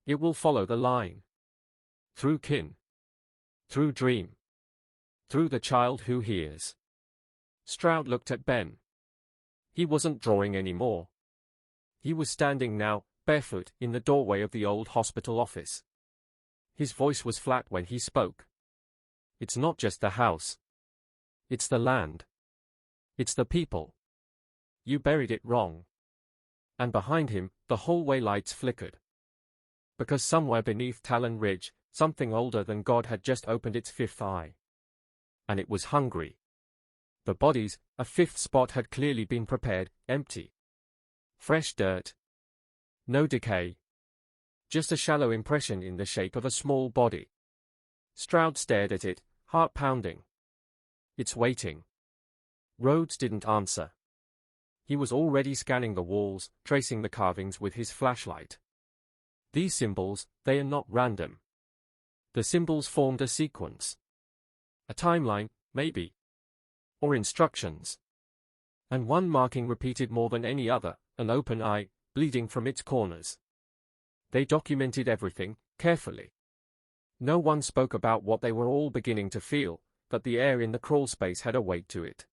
It will follow the line. Through kin. Through dream. Through the child who hears. Stroud looked at Ben. He wasn't drawing anymore. He was standing now, barefoot, in the doorway of the old hospital office. His voice was flat when he spoke. It's not just the house. It's the land. It's the people. You buried it wrong. And behind him, the hallway lights flickered. Because somewhere beneath Talon Ridge, something older than God had just opened its fifth eye. And it was hungry. The bodies, a fifth spot had clearly been prepared, empty. Fresh dirt. No decay. Just a shallow impression in the shape of a small body. Stroud stared at it, heart pounding. It's waiting. Rhodes didn't answer. He was already scanning the walls, tracing the carvings with his flashlight. These symbols, they are not random. The symbols formed a sequence. A timeline, maybe. Or instructions. And one marking repeated more than any other, an open eye, bleeding from its corners. They documented everything, carefully. No one spoke about what they were all beginning to feel, that the air in the crawl space had a weight to it.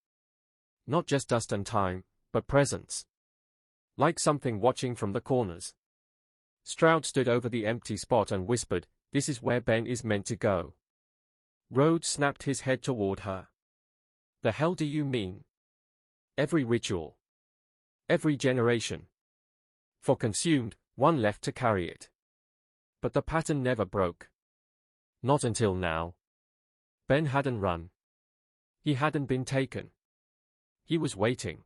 Not just dust and time, but presence. Like something watching from the corners. Stroud stood over the empty spot and whispered, "This is where Ben is meant to go." Rhodes snapped his head toward her. "The hell do you mean?" "Every ritual. Every generation. For consumed, one left to carry it. But the pattern never broke. Not until now." Ben hadn't run. He hadn't been taken. He was waiting.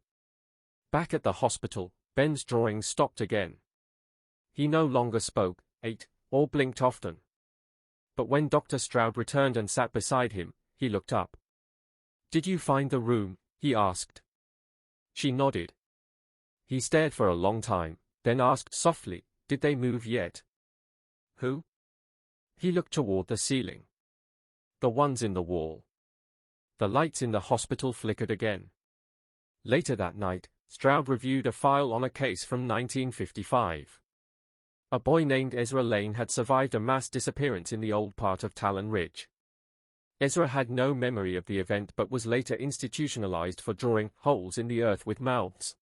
Back at the hospital, Ben's drawings stopped again. He no longer spoke, ate, or blinked often. But when Dr. Stroud returned and sat beside him, he looked up. "Did you find the room?" he asked. She nodded. He stared for a long time, then asked softly, "Did they move yet?" "Who?" He looked toward the ceiling. "The ones in the wall." The lights in the hospital flickered again. Later that night, Stroud reviewed a file on a case from 1955. A boy named Ezra Lane had survived a mass disappearance in the old part of Talon Ridge. Ezra had no memory of the event but was later institutionalized for drawing holes in the earth with mouths.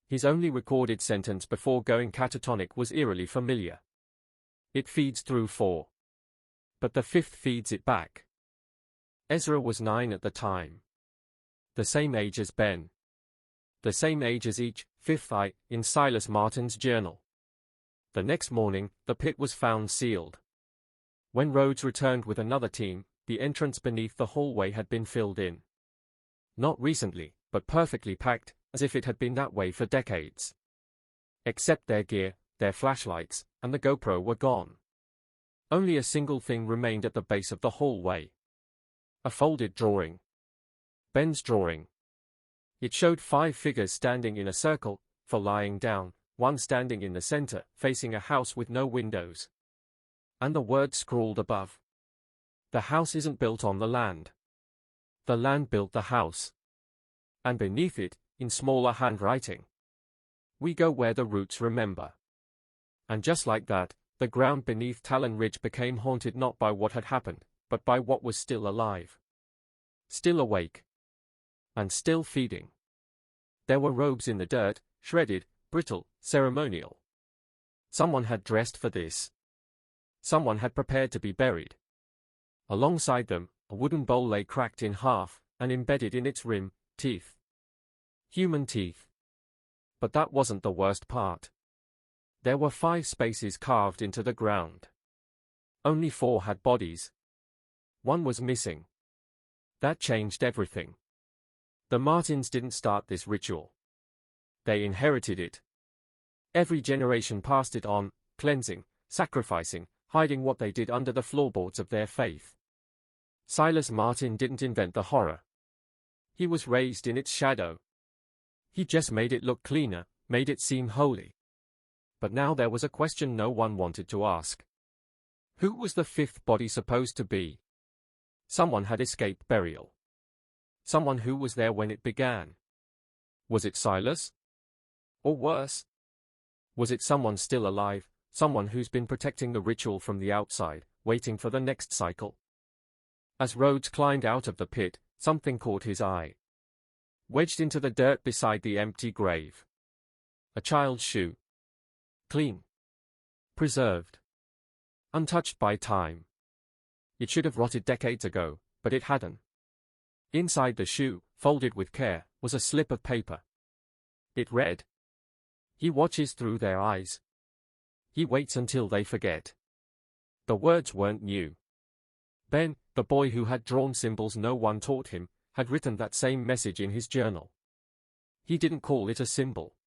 His only recorded sentence before going catatonic was eerily familiar. "It feeds through 4. But the 5th feeds it back." Ezra was 9 at the time. The same age as Ben. The same age as each 5th eye in Silas Martin's journal. The next morning, the pit was found sealed. When Rhodes returned with another team, the entrance beneath the hallway had been filled in. Not recently, but perfectly packed, as if it had been that way for decades. Except their gear, their flashlights, and the GoPro were gone. Only a single thing remained at the base of the hallway. A folded drawing. Ben's drawing. It showed 5 figures standing in a circle, 4 lying down, 1 standing in the center, facing a house with no windows. And the words scrawled above. "The house isn't built on the land. The land built the house." And beneath it, in smaller handwriting, "We go where the roots remember." And just like that, the ground beneath Talon Ridge became haunted not by what had happened, but by what was still alive, still awake, and still feeding. There were robes in the dirt, shredded, brittle, ceremonial. Someone had dressed for this. Someone had prepared to be buried. Alongside them, a wooden bowl lay cracked in half, and embedded in its rim, teeth. Human teeth. But that wasn't the worst part. There were 5 spaces carved into the ground. Only 4 had bodies. 1 was missing. That changed everything. The Martins didn't start this ritual. They inherited it. Every generation passed it on, cleansing, sacrificing, hiding what they did under the floorboards of their faith. Silas Martin didn't invent the horror. He was raised in its shadow. He just made it look cleaner, made it seem holy. But now there was a question no one wanted to ask. Who was the 5th body supposed to be? Someone had escaped burial. Someone who was there when it began. Was it Silas? Or worse? Was it someone still alive, someone who's been protecting the ritual from the outside, waiting for the next cycle? As Rhodes climbed out of the pit, something caught his eye. Wedged into the dirt beside the empty grave. A child's shoe. Clean. Preserved. Untouched by time. It should have rotted decades ago, but it hadn't. Inside the shoe, folded with care, was a slip of paper. It read, "He watches through their eyes. He waits until they forget." The words weren't new. Ben, the boy who had drawn symbols no one taught him, had written that same message in his journal. He didn't call it a symbol.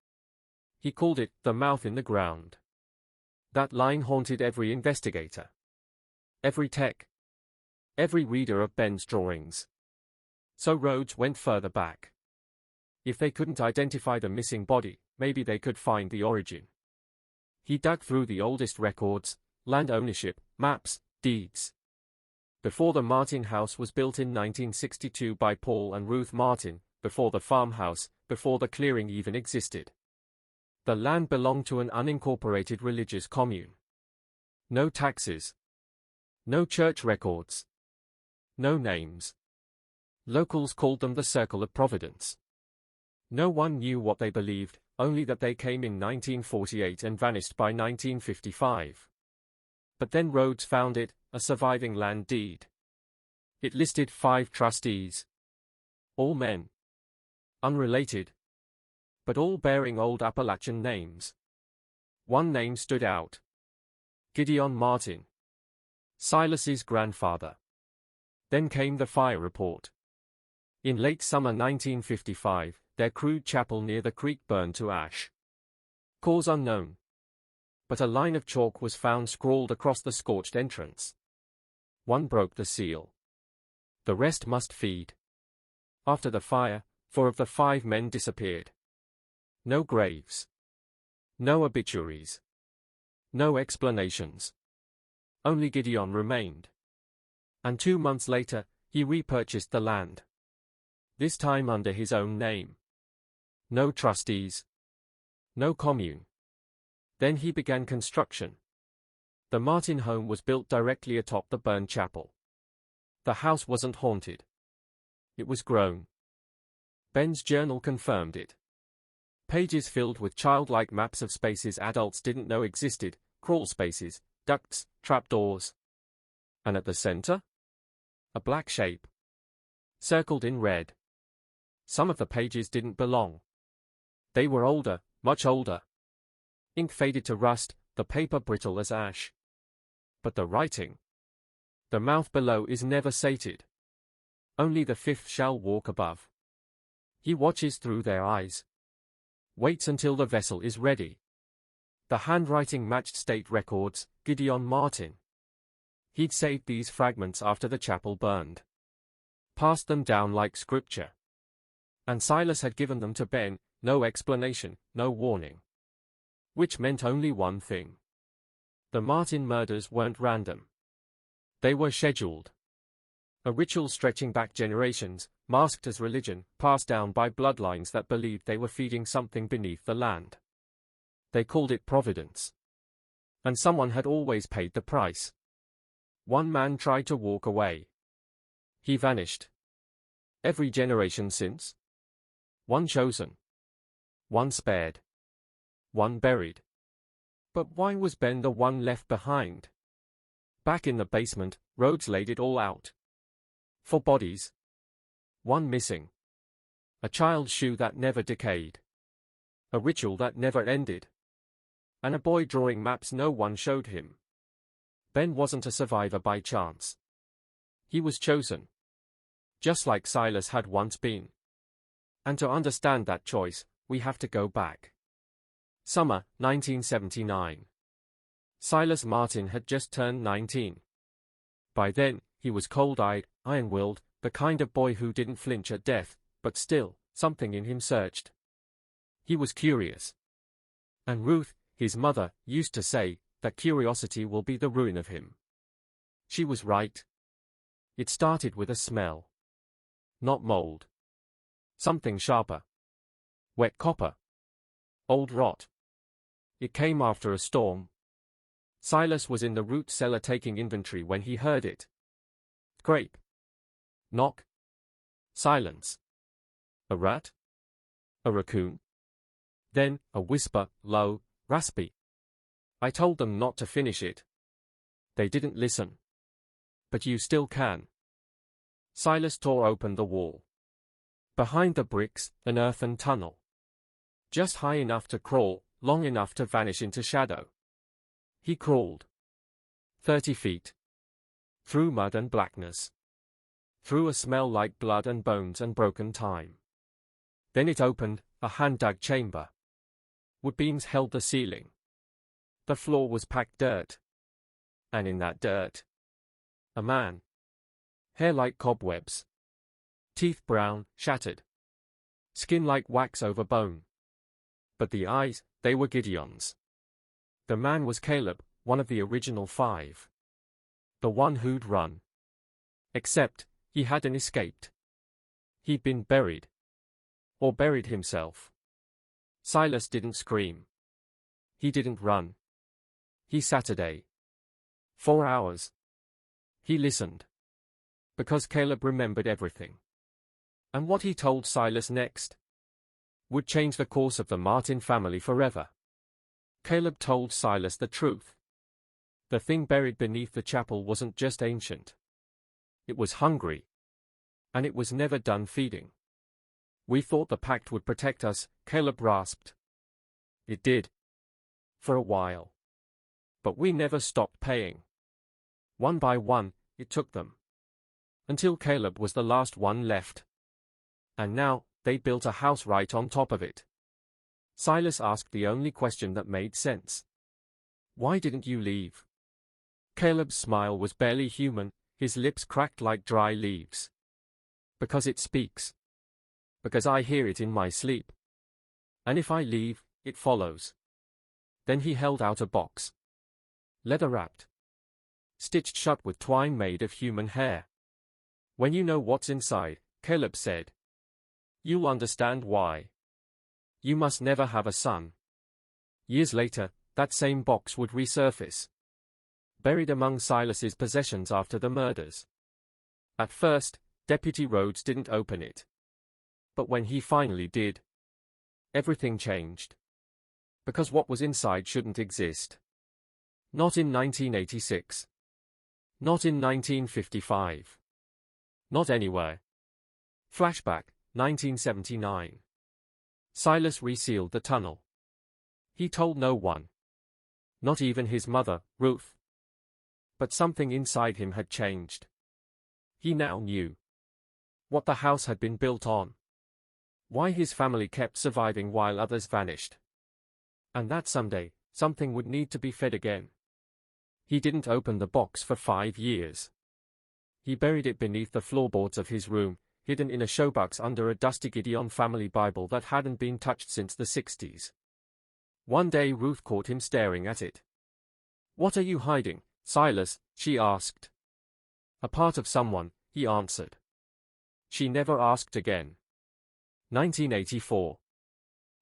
He called it the mouth in the ground. That line haunted every investigator. Every tech. Every reader of Ben's drawings. So Rhodes went further back. If they couldn't identify the missing body, maybe they could find the origin. He dug through the oldest records, land ownership, maps, deeds. Before the Martin house was built in 1962 by Paul and Ruth Martin, before the farmhouse, before the clearing even existed. The land belonged to an unincorporated religious commune. No taxes. No church records. No names. Locals called them the Circle of Providence. No one knew what they believed, only that they came in 1948 and vanished by 1955. But then Rhodes found it, a surviving land deed. It listed 5 trustees. All men. Unrelated. But all bearing old Appalachian names. One name stood out. Gideon Martin. Silas's grandfather. Then came the fire report. In late summer 1955, their crude chapel near the creek burned to ash. Cause unknown. But a line of chalk was found scrawled across the scorched entrance. One broke the seal. The rest must feed. After the fire, 4 of the 5 men disappeared. No graves. No obituaries. No explanations. Only Gideon remained. And 2 months later, he repurchased the land. This time under his own name. No trustees. No commune. Then he began construction. The Martin home was built directly atop the burned chapel. The house wasn't haunted. It was grown. Ben's journal confirmed it. Pages filled with childlike maps of spaces adults didn't know existed, crawl spaces, ducts, trapdoors. And at the center? A black shape. Circled in red. Some of the pages didn't belong. They were older, much older. Ink faded to rust, the paper brittle as ash. But the writing. The mouth below is never sated. Only the 5th shall walk above. He watches through their eyes. Waits until the vessel is ready. The handwriting matched state records, Gideon Martin. He'd saved these fragments after the chapel burned. Passed them down like scripture. And Silas had given them to Ben, no explanation, no warning. Which meant only one thing. The Martin murders weren't random. They were scheduled. A ritual stretching back generations, masked as religion, passed down by bloodlines that believed they were feeding something beneath the land. They called it providence. And someone had always paid the price. One man tried to walk away. He vanished. Every generation since. One chosen. One spared. One buried. But why was Ben the one left behind? Back in the basement, Rhodes laid it all out. 4 bodies. 1 missing. A child's shoe that never decayed. A ritual that never ended. And a boy drawing maps no one showed him. Ben wasn't a survivor by chance. He was chosen. Just like Silas had once been. And to understand that choice, we have to go back. Summer, 1979. Silas Martin had just turned 19. By then, he was cold-eyed, iron-willed, the kind of boy who didn't flinch at death, but still, something in him searched. He was curious. And Ruth, his mother, used to say that curiosity will be the ruin of him. She was right. It started with a smell. Not mold. Something sharper. Wet copper. Old rot. It came after a storm. Silas was in the root cellar taking inventory when he heard it. Scrape. Knock. Silence. A rat? A raccoon? Then, a whisper, low, raspy. I told them not to finish it. They didn't listen. But you still can. Silas tore open the wall. Behind the bricks, an earthen tunnel. Just high enough to crawl, long enough to vanish into shadow. He crawled. 30 feet. Through mud and blackness. Through a smell like blood and bones and broken time. Then it opened, a hand-dug chamber. Wood beams held the ceiling. The floor was packed dirt. And in that dirt, a man. Hair like cobwebs. Teeth brown, shattered. Skin like wax over bone. But the eyes, they were Gideon's. The man was Caleb, one of the original 5. The one who'd run. Except, he hadn't escaped. He'd been buried. Or buried himself. Silas didn't scream. He didn't run. He Saturday. 4 hours. He listened. Because Caleb remembered everything. And what he told Silas next would change the course of the Martin family forever. Caleb told Silas the truth. The thing buried beneath the chapel wasn't just ancient. It was hungry. And it was never done feeding. We thought the pact would protect us, Caleb rasped. It did. For a while. But we never stopped paying. One by one, it took them. Until Caleb was the last one left. And now, they built a house right on top of it. Silas asked the only question that made sense. Why didn't you leave? Caleb's smile was barely human, his lips cracked like dry leaves. Because it speaks. Because I hear it in my sleep. And if I leave, it follows. Then he held out a box. Leather-wrapped. Stitched shut with twine made of human hair. When you know what's inside, Caleb said, you'll understand why. You must never have a son. Years later, that same box would resurface. Buried among Silas's possessions after the murders. At first, Deputy Rhodes didn't open it. But when he finally did, everything changed. Because what was inside shouldn't exist. Not in 1986. Not in 1955. Not anywhere. Flashback, 1979. Silas resealed the tunnel. He told no one. Not even his mother, Ruth. But something inside him had changed. He now knew. What the house had been built on. Why his family kept surviving while others vanished. And that someday, something would need to be fed again. He didn't open the box for 5 years. He buried it beneath the floorboards of his room, hidden in a showbox under a dusty Gideon family Bible that hadn't been touched since the 60s. One day Ruth caught him staring at it. What are you hiding, Silas? She asked. A part of someone, he answered. She never asked again. 1984.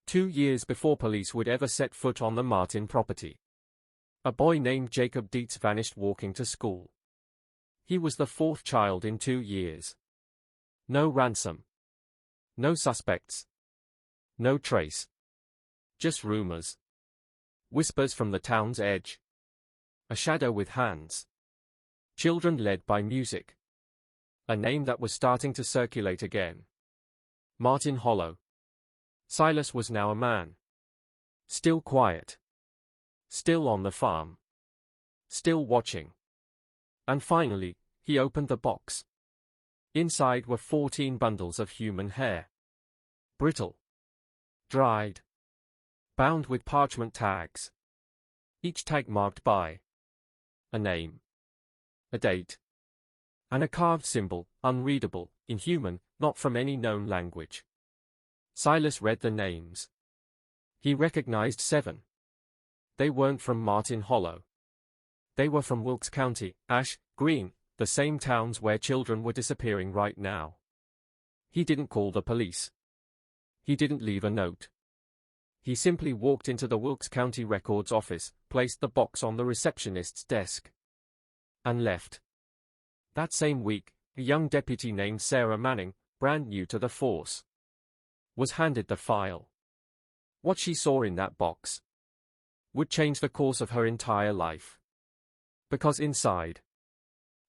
2 years before police would ever set foot on the Martin property. A boy named Jacob Dietz vanished walking to school. He was the fourth child in 2 years. No ransom. No suspects. No trace. Just rumors. Whispers from the town's edge. A shadow with hands. Children led by music. A name that was starting to circulate again. Martin Hollow. Silas was now a man. Still quiet. Still on the farm. Still watching. And finally, he opened the box. Inside were 14 bundles of human hair. Brittle. Dried. Bound with parchment tags. Each tag marked by a name. A date. And a carved symbol, unreadable, inhuman, not from any known language. Silas read the names. He recognized 7. They weren't from Martin Hollow. They were from Wilkes County, Ash, Green, the same towns where children were disappearing right now. He didn't call the police. He didn't leave a note. He simply walked into the Wilkes County Records office, placed the box on the receptionist's desk, and left. That same week, a young deputy named Sarah Manning, brand new to the force, was handed the file. What she saw in that box would change the course of her entire life. Because inside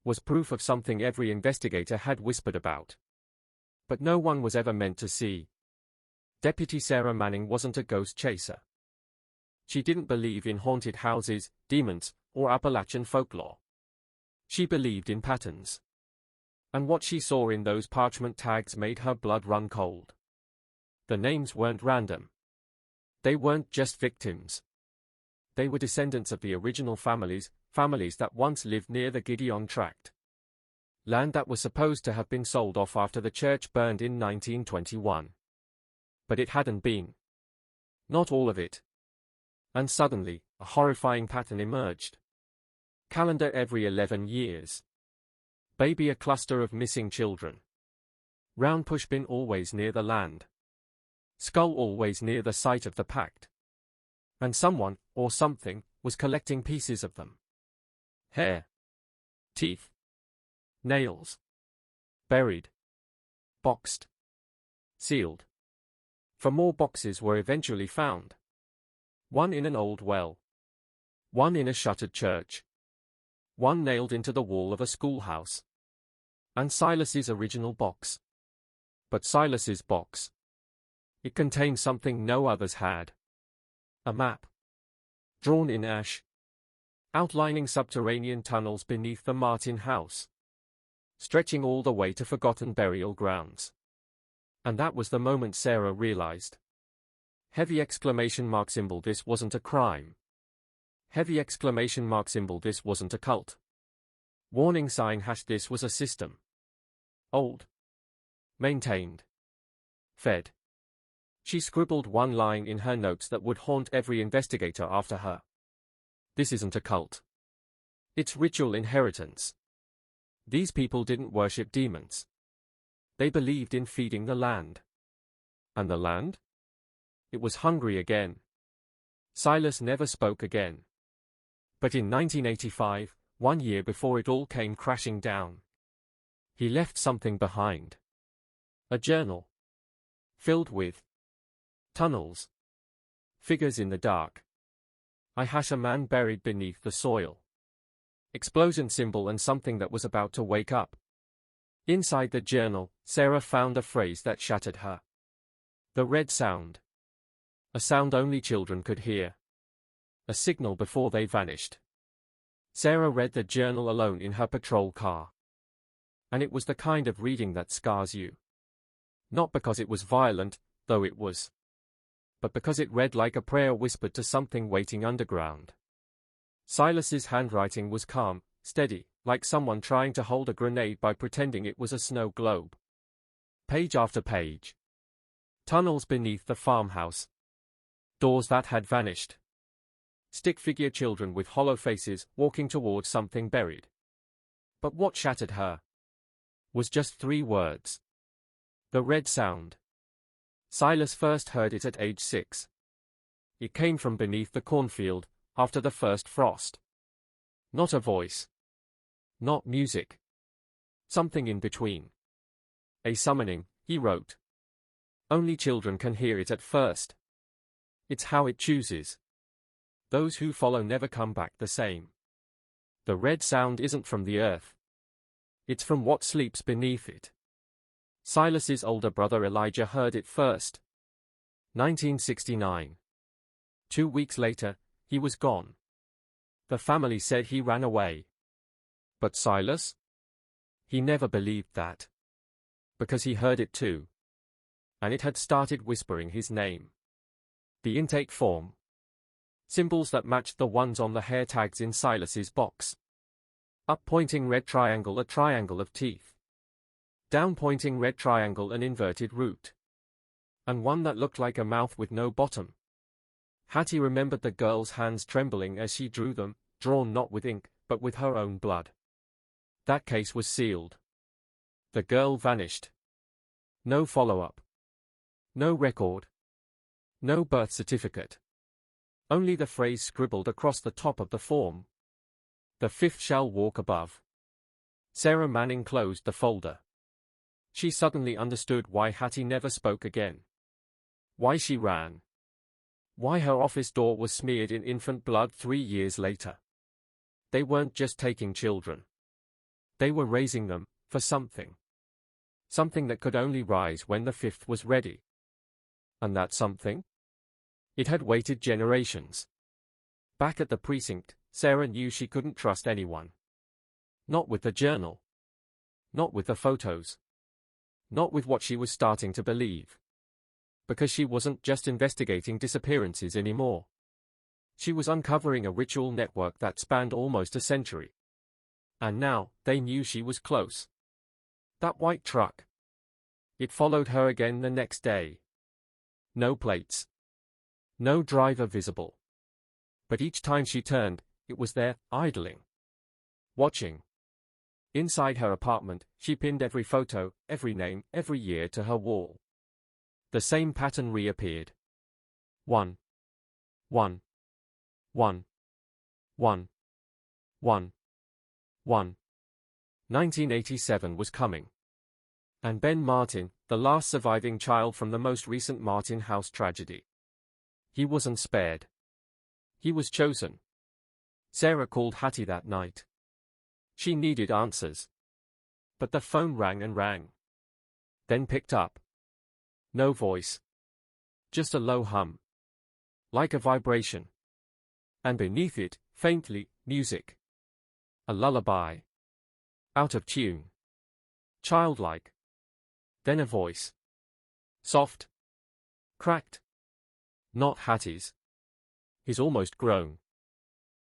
was proof of something every investigator had whispered about, but no one was ever meant to see. Deputy Sarah Manning wasn't a ghost chaser. She didn't believe in haunted houses, demons, or Appalachian folklore. She believed in patterns. And what she saw in those parchment tags made her blood run cold. The names weren't random. They weren't just victims. They were descendants of the original families that once lived near the Gideon Tract. Land that was supposed to have been sold off after the church burned in 1921. But it hadn't been. Not all of it. And suddenly, a horrifying pattern emerged. Calendar every 11 years. Baby a cluster of missing children. Round pushbin always near the land. Skull always near the site of the pact. And someone, or something, was collecting pieces of them. Hair. Teeth. Nails. Buried. Boxed. Sealed. For more boxes were eventually found. One in an old well. One in a shuttered church. One nailed into the wall of a schoolhouse. And Silas's original box. But Silas's box. It contained something no others had. A map. Drawn in ash. Outlining subterranean tunnels beneath the Martin house. Stretching all the way to forgotten burial grounds. And that was the moment Sarah realized. Heavy exclamation mark symbol, this wasn't a crime. Heavy exclamation mark symbol, this wasn't a cult. Warning sign hash, this was a system. Old. Maintained. Fed. She scribbled one line in her notes that would haunt every investigator after her. This isn't a cult. It's ritual inheritance. These people didn't worship demons. They believed in feeding the land. And the land? It was hungry again. Silas never spoke again. But in 1985, 1 year before it all came crashing down, he left something behind. A journal. Filled with tunnels. Figures in the dark. I hash a man buried beneath the soil. Explosion symbol and something that was about to wake up. Inside the journal, Sarah found a phrase that shattered her. The red sound. A sound only children could hear. A signal before they vanished. Sarah read the journal alone in her patrol car. And it was the kind of reading that scars you. Not because it was violent, though it was. But because it read like a prayer whispered to something waiting underground. Silas's handwriting was calm, steady, like someone trying to hold a grenade by pretending it was a snow globe. Page after page. Tunnels beneath the farmhouse. Doors that had vanished. Stick-figure children with hollow faces walking towards something buried. But what shattered her was just 3 words. The red sound. Silas first heard it at age 6. It came from beneath the cornfield, after the first frost. Not a voice. Not music. Something in between. A summoning, he wrote. Only children can hear it at first. It's how it chooses. Those who follow never come back the same. The red sound isn't from the earth. It's from what sleeps beneath it. Silas's older brother Elijah heard it first. 1969. 2 weeks later, he was gone. The family said he ran away. But Silas? He never believed that. Because he heard it too. And it had started whispering his name. The intake form. Symbols that matched the ones on the hair tags in Silas's box. Up pointing red triangle, a triangle of teeth. Down pointing red triangle, an inverted root. And one that looked like a mouth with no bottom. Hattie remembered the girl's hands trembling as she drew them, drawn not with ink, but with her own blood. That case was sealed. The girl vanished. No follow-up. No record. No birth certificate. Only the phrase scribbled across the top of the form. The fifth shall walk above. Sarah Manning closed the folder. She suddenly understood why Hattie never spoke again. Why she ran. Why her office door was smeared in infant blood 3 years later. They weren't just taking children. They were raising them, for something. Something that could only rise when the fifth was ready. And that something? It had waited generations. Back at the precinct, Sarah knew she couldn't trust anyone. Not with the journal. Not with the photos. Not with what she was starting to believe. Because she wasn't just investigating disappearances anymore. She was uncovering a ritual network that spanned almost a century. And now, they knew she was close. That white truck. It followed her again the next day. No plates. No driver visible. But each time she turned, it was there, idling. Watching. Inside her apartment, she pinned every photo, every name, every year to her wall. The same pattern reappeared. 1. 1. 1. 1. 1. 1. 1987 was coming. And Ben Martin, the last surviving child from the most recent Martin House tragedy. He wasn't spared. He was chosen. Sarah called Hattie that night. She needed answers. But the phone rang and rang. Then picked up. No voice. Just a low hum. Like a vibration. And beneath it, faintly, music. A lullaby. Out of tune. Childlike. Then a voice. Soft. Cracked. Not Hattie's. He's almost grown.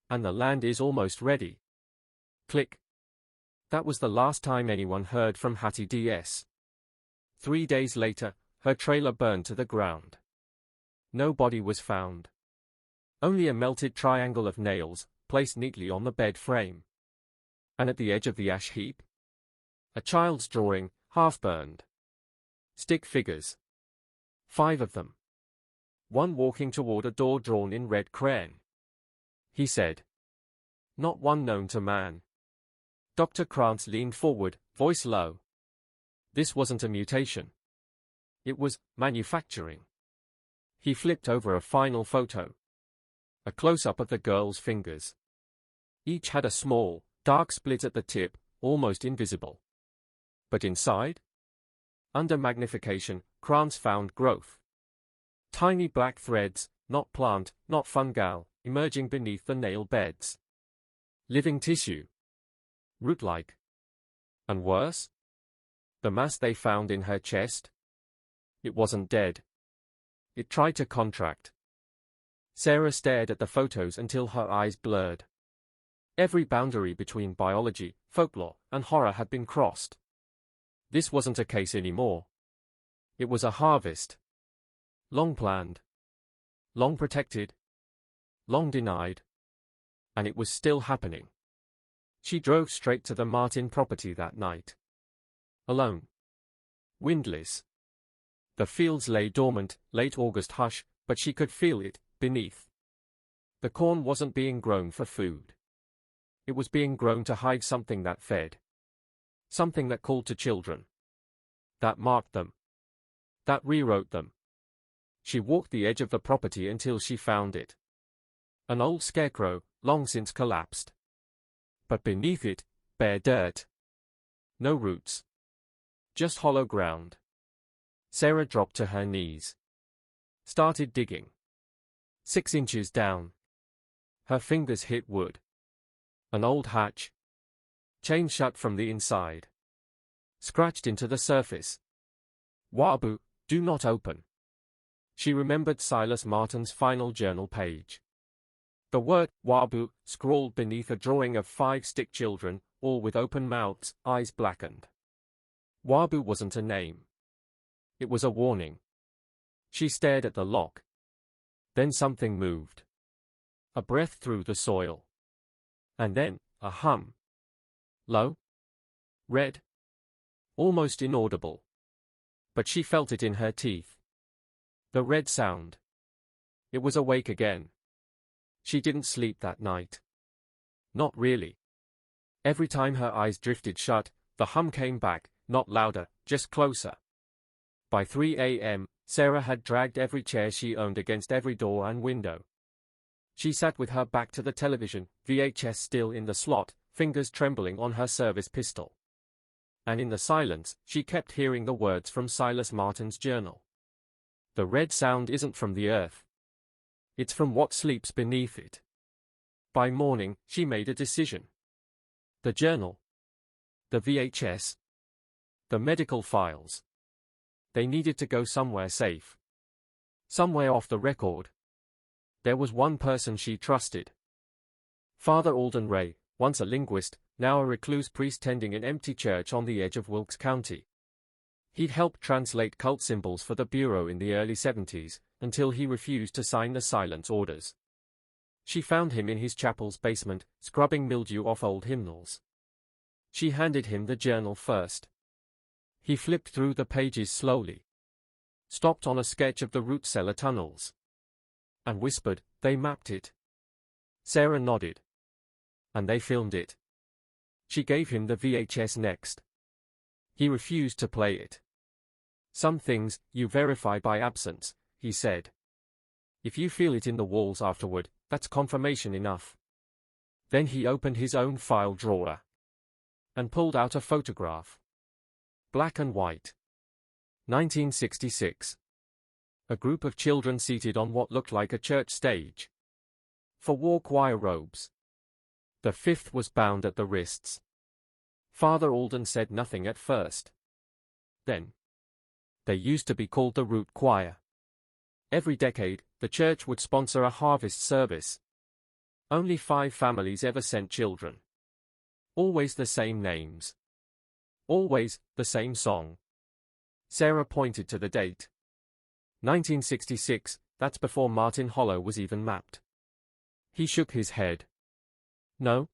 And the land is almost ready. Click. That was the last time anyone heard from Hattie DS. 3 days later, her trailer burned to the ground. No body was found. Only a melted triangle of nails, placed neatly on the bed frame. And at the edge of the ash heap? A child's drawing, half burned. Stick figures. 5 of them. One walking toward a door drawn in red crayon. He said. Not one known to man. Dr. Krantz leaned forward, voice low. This wasn't a mutation. It was manufacturing. He flipped over a final photo. A close-up of the girl's fingers. Each had a small, dark split at the tip, almost invisible. But inside? Under magnification, Krantz found growth. Tiny black threads, not plant, not fungal, emerging beneath the nail beds. Living tissue. Root-like. And worse? The mass they found in her chest? It wasn't dead. It tried to contract. Sarah stared at the photos until her eyes blurred. Every boundary between biology, folklore, and horror had been crossed. This wasn't a case anymore. It was a harvest. Long planned. Long protected. Long denied. And it was still happening. She drove straight to the Martin property that night. Alone. Windless. The fields lay dormant, late August hush, but she could feel it, beneath. The corn wasn't being grown for food. It was being grown to hide something that fed. Something that called to children. That marked them. That rewrote them. She walked the edge of the property until she found it. An old scarecrow, long since collapsed. But beneath it, bare dirt. No roots. Just hollow ground. Sarah dropped to her knees. Started digging. 6 inches down. Her fingers hit wood. An old hatch. Chained shut from the inside. Scratched into the surface. Wabu, do not open. She remembered Silas Martin's final journal page. The word, Wabu, scrawled beneath a drawing of 5 stick children, all with open mouths, eyes blackened. Wabu wasn't a name. It was a warning. She stared at the lock. Then something moved. A breath through the soil. And then, a hum. Low. Red. Almost inaudible. But she felt it in her teeth. The red sound. It was awake again. She didn't sleep that night. Not really. Every time her eyes drifted shut, the hum came back, not louder, just closer. By 3 a.m., Sarah had dragged every chair she owned against every door and window. She sat with her back to the television, VHS still in the slot, fingers trembling on her service pistol. And in the silence, she kept hearing the words from Silas Martin's journal. The red sound isn't from the earth. It's from what sleeps beneath it. By morning, she made a decision. The journal. The VHS. The medical files. They needed to go somewhere safe. Somewhere off the record. There was one person she trusted. Father Alden Ray, once a linguist, now a recluse priest tending an empty church on the edge of Wilkes County. He'd helped translate cult symbols for the Bureau in the early 70s, until he refused to sign the silence orders. She found him in his chapel's basement, scrubbing mildew off old hymnals. She handed him the journal first. He flipped through the pages slowly. Stopped on a sketch of the root cellar tunnels. And whispered, "They mapped it." Sarah nodded. And they filmed it. She gave him the VHS next. He refused to play it. "Some things, you verify by absence," he said. "If you feel it in the walls afterward, that's confirmation enough." Then he opened his own file drawer. And pulled out a photograph. Black and white. 1966. A group of children seated on what looked like a church stage. 4 wore choir robes. The 5th was bound at the wrists. Father Alden said nothing at first. Then. They used to be called the Root Choir. Every decade, the church would sponsor a harvest service. Only 5 families ever sent children. Always the same names. Always the same song. Sarah pointed to the date. 1966, that's before Martin Hollow was even mapped. He shook his head. No.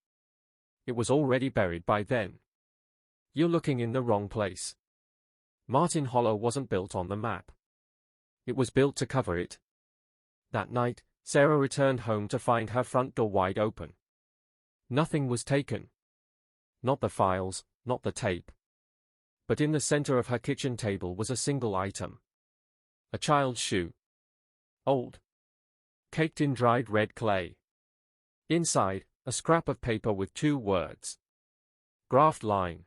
It was already buried by then. You're looking in the wrong place. Martin Hollow wasn't built on the map. It was built to cover it. That night, Sarah returned home to find her front door wide open. Nothing was taken. Not the files, not the tape. But in the center of her kitchen table was a single item. A child's shoe. Old. Caked in dried red clay. Inside, a scrap of paper with 2 words. Graft line.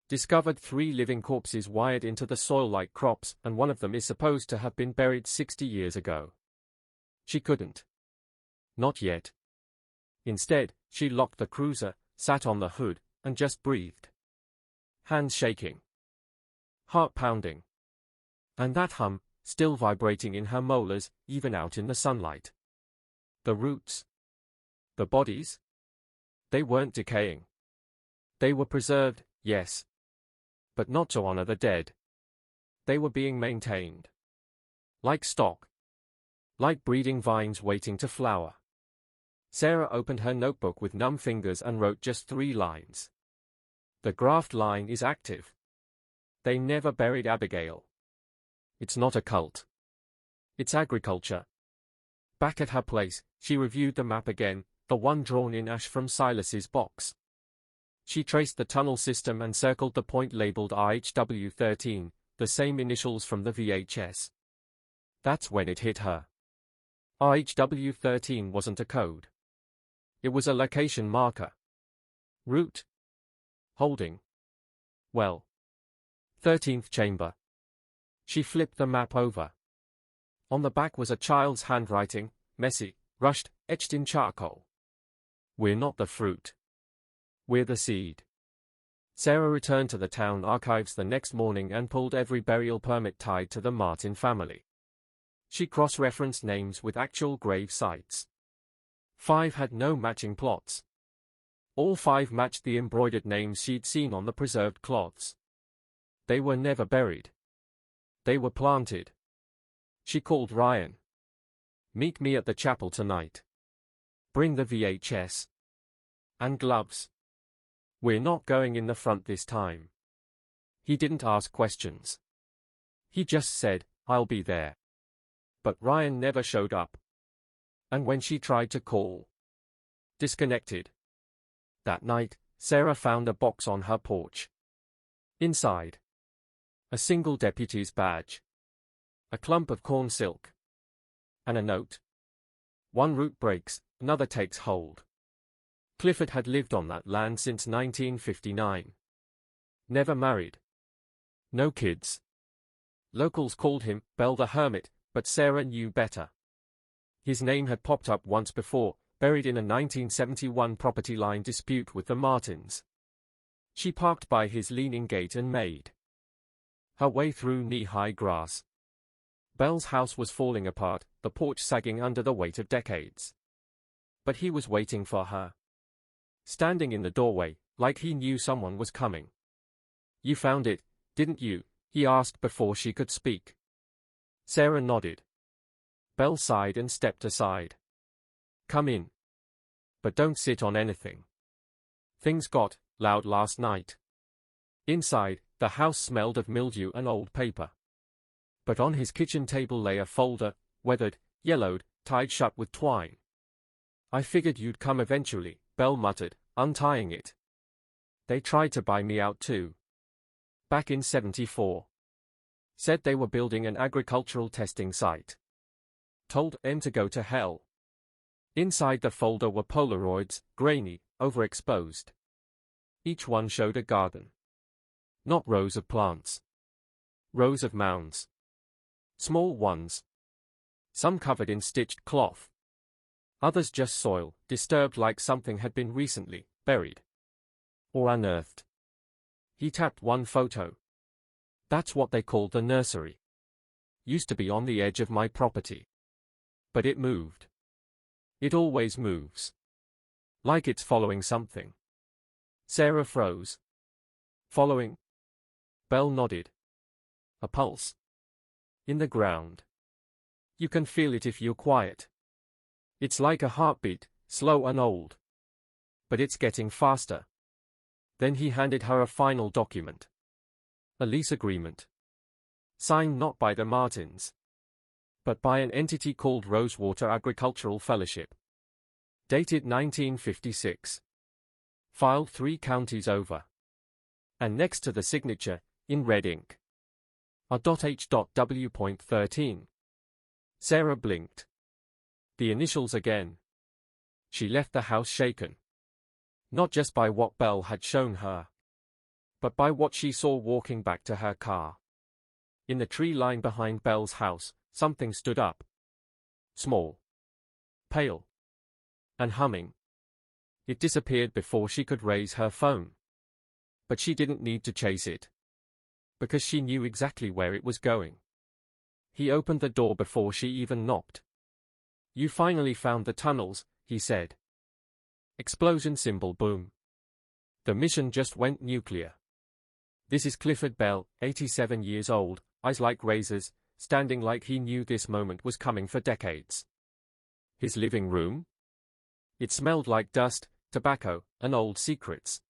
Discovered 3 living corpses wired into the soil like crops, and one of them is supposed to have been buried 60 years ago. She couldn't. Not yet. Instead, she locked the cruiser, sat on the hood, and just breathed. Hands shaking. Heart pounding. And that hum, still vibrating in her molars, even out in the sunlight. The roots. The bodies? They weren't decaying. They were preserved, yes. But not to honor the dead. They were being maintained. Like stock. Like breeding vines waiting to flower. Sarah opened her notebook with numb fingers and wrote just 3 lines. The graft line is active. They never buried Abigail. It's not a cult. It's agriculture. Back at her place, she reviewed the map again, the one drawn in ash from Silas's box. She traced the tunnel system and circled the point labeled RHW13, the same initials from the VHS. That's when it hit her. RHW13 wasn't a code. It was a location marker. Route. Holding. Well. 13th chamber. She flipped the map over. On the back was a child's handwriting, messy, rushed, etched in charcoal. We're not the fruit. We're the seed. Sarah returned to the town archives the next morning and pulled every burial permit tied to the Martin family. She cross-referenced names with actual grave sites. 5 had no matching plots. All 5 matched the embroidered names she'd seen on the preserved cloths. They were never buried. They were planted. She called Ryan. Meet me at the chapel tonight. Bring the VHS. And gloves. We're not going in the front this time. He didn't ask questions. He just said, I'll be there. But Ryan never showed up. And when she tried to call, disconnected. That night, Sarah found a box on her porch. Inside, a single deputy's badge, a clump of corn silk, and a note. One root breaks, another takes hold. Clifford had lived on that land since 1959. Never married. No kids. Locals called him Bell the Hermit, but Sarah knew better. His name had popped up once before, buried in a 1971 property line dispute with the Martins. She parked by his leaning gate and made her way through knee-high grass. Bell's house was falling apart, the porch sagging under the weight of decades. But he was waiting for her. Standing in the doorway, like he knew someone was coming. You found it, didn't you? He asked before she could speak. Sarah nodded. Bell sighed and stepped aside. Come in. But don't sit on anything. Things got loud last night. Inside, the house smelled of mildew and old paper. But on his kitchen table lay a folder, weathered, yellowed, tied shut with twine. I figured you'd come eventually, Bell muttered, untying it. They tried to buy me out too. Back in '74. Said they were building an agricultural testing site. Told them to go to hell. Inside the folder were Polaroids, grainy, overexposed. Each one showed a garden. Not rows of plants. Rows of mounds. Small ones. Some covered in stitched cloth. Others just soil, disturbed like something had been recently buried. Or unearthed. He tapped one photo. That's what they called the nursery. Used to be on the edge of my property. But it moved. It always moves. Like it's following something. Sarah froze. Following? Bell nodded. A pulse. In the ground. You can feel it if you're quiet. It's like a heartbeat, slow and old. But it's getting faster. Then he handed her a final document. A lease agreement. Signed not by the Martins, but by an entity called Rosewater Agricultural Fellowship. Dated 1956. Filed 3 counties over. And next to the signature, in red ink, a.H.W.13. Sarah blinked. The initials again. She left the house shaken. Not just by what Bell had shown her, but by what she saw walking back to her car. In the tree line behind Bell's house, something stood up. Small. Pale. And humming. It disappeared before she could raise her phone. But she didn't need to chase it. Because she knew exactly where it was going. He opened the door before she even knocked. You finally found the tunnels, he said. Explosion symbol boom. The mission just went nuclear. This is Clifford Bell, 87 years old, eyes like razors, standing like he knew this moment was coming for decades. His living room? It smelled like dust, tobacco, and old secrets.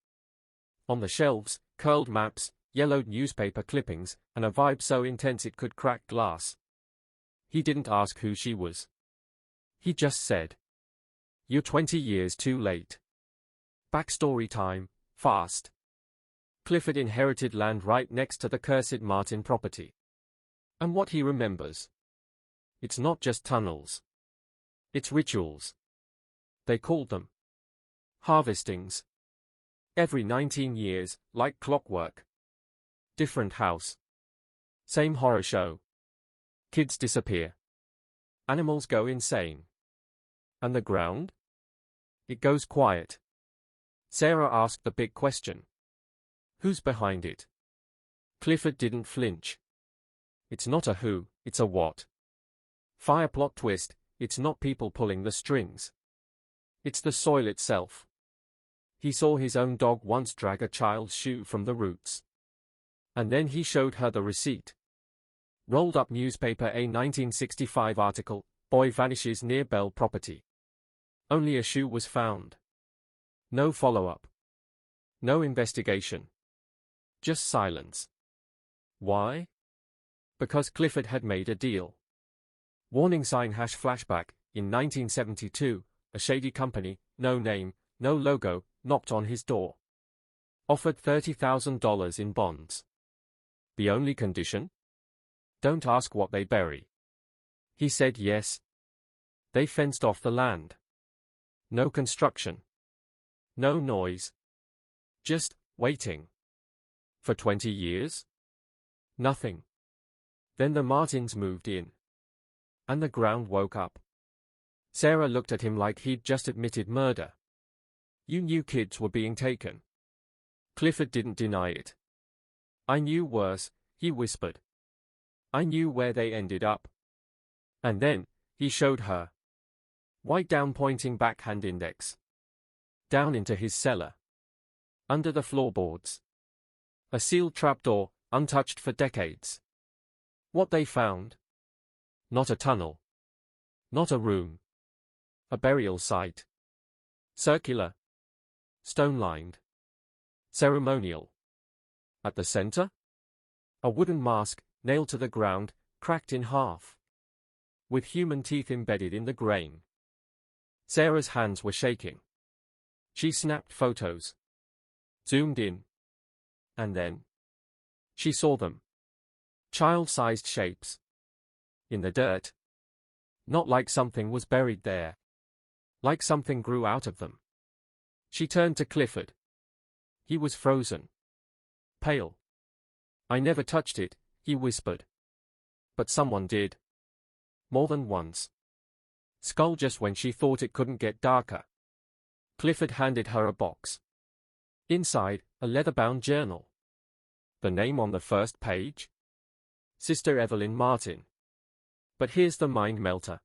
On the shelves, curled maps, yellowed newspaper clippings, and a vibe so intense it could crack glass. He didn't ask who she was. He just said, "You're 20 years too late." Backstory time, fast. Clifford inherited land right next to the cursed Martin property. And what he remembers? It's not just tunnels. It's rituals. They called them harvestings. Every 19 years, like clockwork. Different house. Same horror show. Kids disappear. Animals go insane. And the ground? It goes quiet. Sarah asked the big question. Who's behind it? Clifford didn't flinch. It's not a who, it's a what. Fire plot twist, it's not people pulling the strings. It's the soil itself. He saw his own dog once drag a child's shoe from the roots. And then he showed her the receipt. Rolled up newspaper, a 1965 article, boy vanishes near Bell property. Only a shoe was found. No follow-up. No investigation. Just silence. Why? Because Clifford had made a deal. Warning sign #flashback, in 1972, a shady company, no name, no logo, knocked on his door. Offered $30,000 in bonds. The only condition? Don't ask what they bury. He said yes. They fenced off the land. No construction. No noise. Just waiting. For 20 years? Nothing. Then the Martins moved in. And the ground woke up. Sarah looked at him like he'd just admitted murder. You knew kids were being taken. Clifford didn't deny it. I knew worse, he whispered. I knew where they ended up. And then, he showed her. White down, pointing backhand index. Down into his cellar. Under the floorboards. A sealed trapdoor, untouched for decades. What they found? Not a tunnel. Not a room. A burial site. Circular. Stone-lined. Ceremonial. At the center? A wooden mask, nailed to the ground, cracked in half. With human teeth embedded in the grain. Sarah's hands were shaking. She snapped photos. Zoomed in. And then she saw them. Child-sized shapes. In the dirt. Not like something was buried there. Like something grew out of them. She turned to Clifford. He was frozen. Pale. I never touched it, he whispered. But someone did. More than once. Skull just when she thought it couldn't get darker. Clifford handed her a box. Inside, a leather-bound journal. The name on the first page? Sister Evelyn Martin. But here's the mind melter.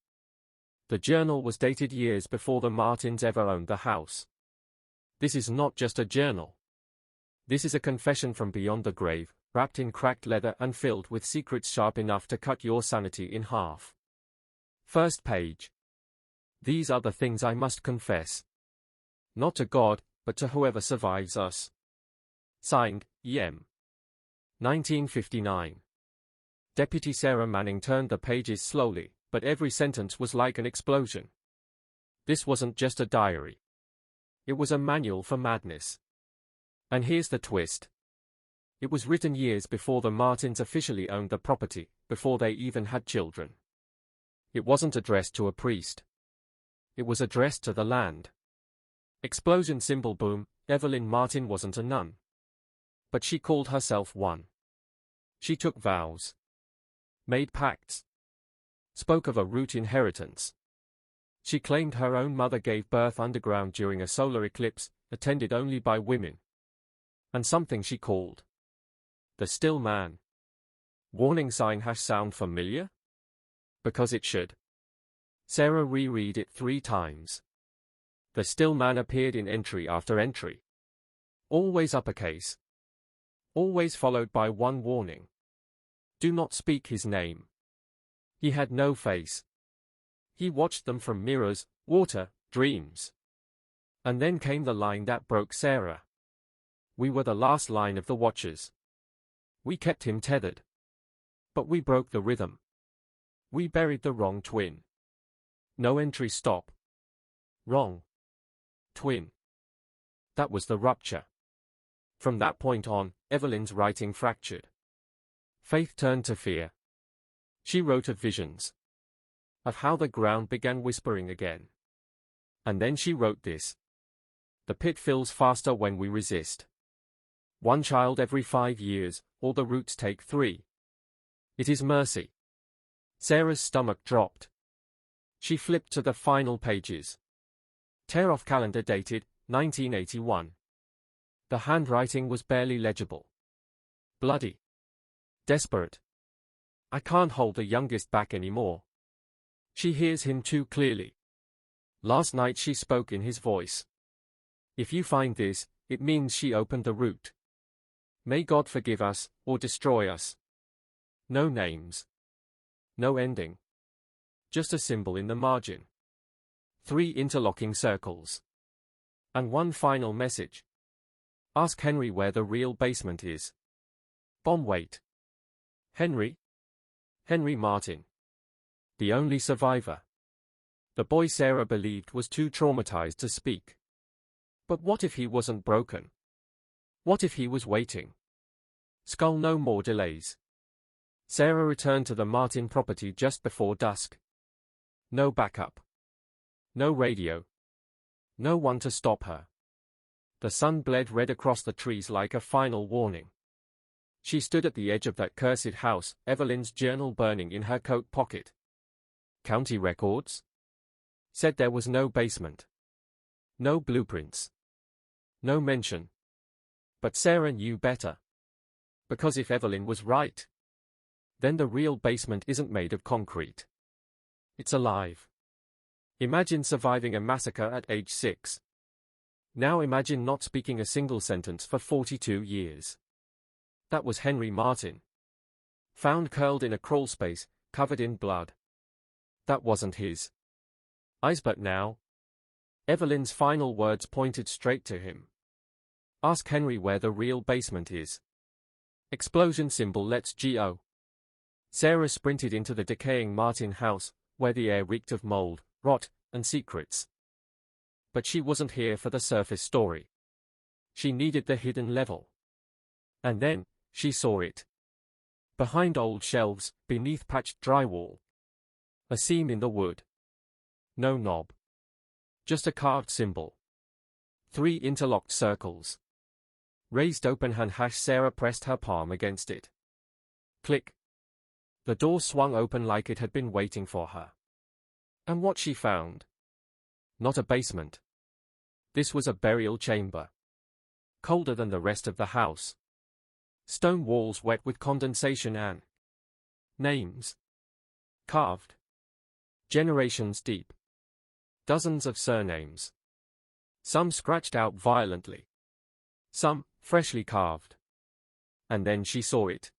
The journal was dated years before the Martins ever owned the house. This is not just a journal. This is a confession from beyond the grave, wrapped in cracked leather and filled with secrets sharp enough to cut your sanity in half. First page. These are the things I must confess. Not to God, but to whoever survives us. Signed, E.M. 1959. Deputy Sarah Manning turned the pages slowly, but every sentence was like an explosion. This wasn't just a diary. It was a manual for madness. And here's the twist. It was written years before the Martins officially owned the property, before they even had children. It wasn't addressed to a priest. It was addressed to the land. Explosion symbol boom, Evelyn Martin wasn't a nun. But she called herself one. She took vows. Made pacts. Spoke of a root inheritance. She claimed her own mother gave birth underground during a solar eclipse, attended only by women. And something she called the Still Man. Warning sign #sound familiar? Because it should. Sarah reread it 3 times. The Still Man appeared in entry after entry. Always uppercase. Always followed by one warning. Do not speak his name. He had no face. He watched them from mirrors, water, dreams. And then came the line that broke Sarah. We were the last line of the watchers. We kept him tethered. But we broke the rhythm. We buried the wrong twin. No entry stop. Wrong twin. That was the rupture. From that point on, Evelyn's writing fractured. Faith turned to fear. She wrote of visions. Of how the ground began whispering again. And then she wrote this. The pit fills faster when we resist. One child every 5 years, or the roots take 3. It is mercy. Sarah's stomach dropped. She flipped to the final pages. Tear off calendar dated 1981. The handwriting was barely legible. Bloody. Desperate. I can't hold the youngest back anymore. She hears him too clearly. Last night she spoke in his voice. If you find this, it means she opened the route. May God forgive us, or destroy us. No names. No ending. Just a symbol in the margin. 3 interlocking circles. And one final message. Ask Henry where the real basement is. Bomb weight. Henry? Henry Martin. The only survivor. The boy Sarah believed was too traumatized to speak. But what if he wasn't broken? What if he was waiting? Skull, no more delays. Sarah returned to the Martin property just before dusk. No backup. No radio. No one to stop her. The sun bled red across the trees like a final warning. She stood at the edge of that cursed house, Evelyn's journal burning in her coat pocket. County records? Said there was no basement. No blueprints. No mention. But Sarah knew better. Because if Evelyn was right, then the real basement isn't made of concrete. It's alive. Imagine surviving a massacre at age 6. Now imagine not speaking a single sentence for 42 years. That was Henry Martin. Found curled in a crawlspace, covered in blood. That wasn't his eyes, but now. Evelyn's final words pointed straight to him. Ask Henry where the real basement is. Explosion symbol, let's go. Sarah sprinted into the decaying Martin house, where the air reeked of mold, rot, and secrets. But she wasn't here for the surface story. She needed the hidden level. And then, she saw it. Behind old shelves, beneath patched drywall. A seam in the wood. No knob. Just a carved symbol. 3 interlocked circles. Raised open hand. Sarah pressed her palm against it. Click. The door swung open like it had been waiting for her. And what she found? Not a basement. This was a burial chamber. Colder than the rest of the house. Stone walls wet with condensation and names. Carved. Generations deep. Dozens of surnames. Some scratched out violently. Some freshly carved. And then she saw it.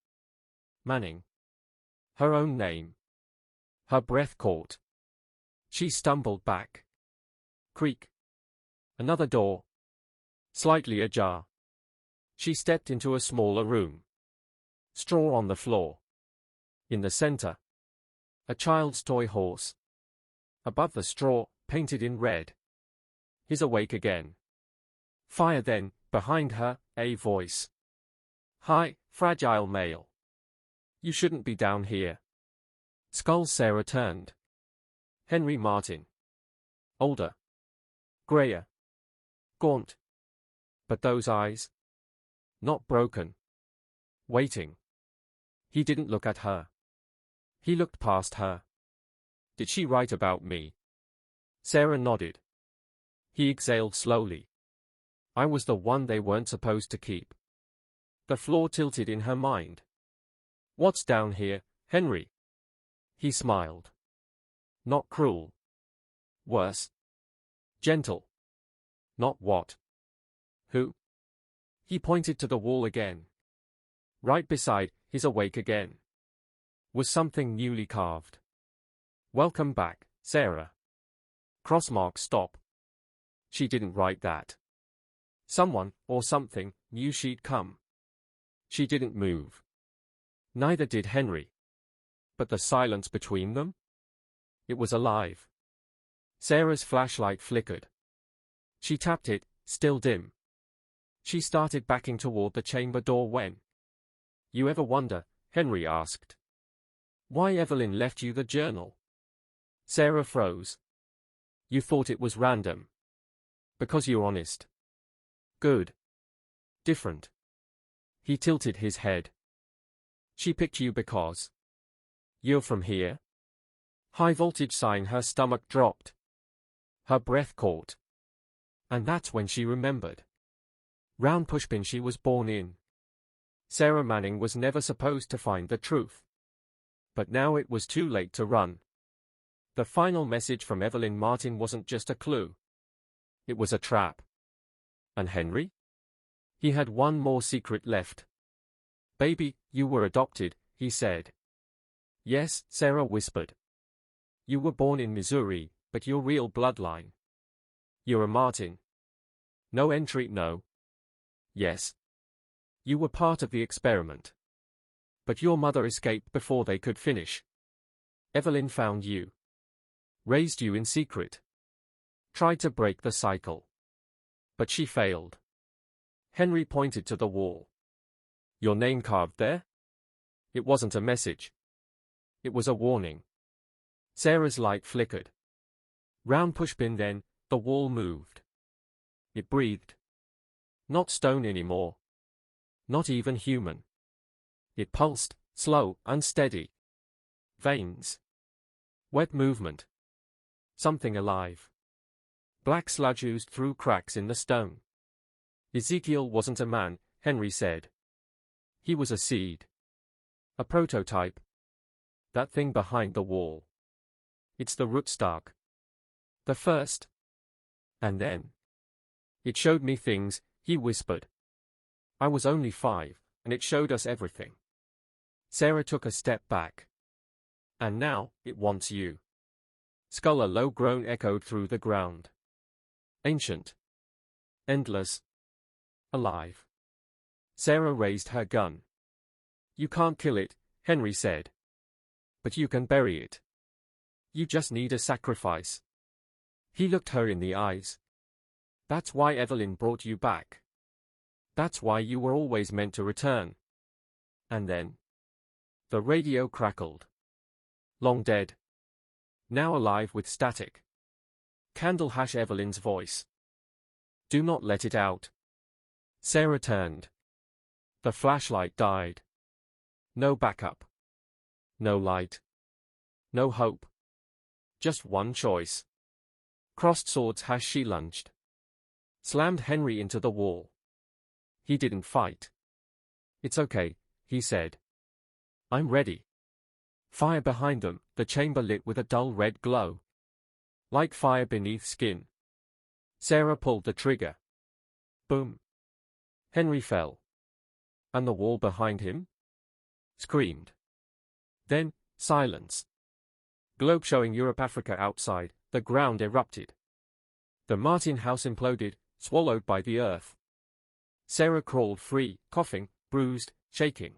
Manning. Her own name. Her breath caught. She stumbled back. Creak. Another door. Slightly ajar. She stepped into a smaller room. Straw on the floor. In the center. A child's toy horse. Above the straw, painted in red. He's awake again. Fire. Then, behind her, a voice. Hi, fragile male. You shouldn't be down here. Skull. Sarah turned. Henry Martin. Older. Grayer. Gaunt. But those eyes? Not broken. Waiting. He didn't look at her. He looked past her. Did she write about me? Sarah nodded. He exhaled slowly. I was the one they weren't supposed to keep. The floor tilted in her mind. What's down here, Henry? He smiled. Not cruel. Worse. Gentle. Not what? Who? He pointed to the wall again. Right beside, he's awake again. Was something newly carved. Welcome back, Sarah. Crossmark. Stop. She didn't write that. Someone, or something, knew she'd come. She didn't move. Neither did Henry. But the silence between them? It was alive. Sarah's flashlight flickered. She tapped it, still dim. She started backing toward the chamber door when. You ever wonder, Henry asked, why Evelyn left you the journal? Sarah froze. You thought it was random. Because you're honest. Good. Different. He tilted his head. She picked you because. You're from here? High voltage sign. Her stomach dropped. Her breath caught. And that's when she remembered. Round pushpin she was born in. Sarah Manning was never supposed to find the truth. But now it was too late to run. The final message from Evelyn Martin wasn't just a clue. It was a trap. And Henry? He had one more secret left. Baby, you were adopted, he said. Yes, Sarah whispered. You were born in Missouri, but your real bloodline. You're a Martin. No entry, no. Yes. You were part of the experiment. But your mother escaped before they could finish. Evelyn found you. Raised you in secret. Tried to break the cycle. But she failed. Henry pointed to the wall. Your name carved there? It wasn't a message. It was a warning. Sarah's light flickered. Round pushpin then, the wall moved. It breathed. Not stone anymore. Not even human. It pulsed, slow, unsteady. Veins. Wet movement. Something alive. Black sludge oozed through cracks in the stone. Ezekiel wasn't a man, Henry said. He was a seed. A prototype. That thing behind the wall. It's the rootstock. The first. And then. It showed me things, he whispered. I was only 5, and it showed us everything. Sarah took a step back. And now, it wants you. Skull, a low groan echoed through the ground. Ancient. Endless. Alive. Sarah raised her gun. You can't kill it, Henry said. But you can bury it. You just need a sacrifice. He looked her in the eyes. That's why Evelyn brought you back. That's why you were always meant to return. And then. The radio crackled. Long dead. Now alive with static. Candle hash Evelyn's voice. Do not let it out. Sarah turned. The flashlight died. No backup. No light. No hope. Just one choice. Crossed swords hash she lunged. Slammed Henry into the wall. He didn't fight. It's okay, he said. I'm ready. Fire behind them, the chamber lit with a dull red glow. Like fire beneath skin. Sarah pulled the trigger. Boom. Henry fell. And the wall behind him? Screamed. Then, silence. Globe showing Europe-Africa outside, the ground erupted. The Martin house imploded, swallowed by the earth. Sarah crawled free, coughing, bruised, shaking.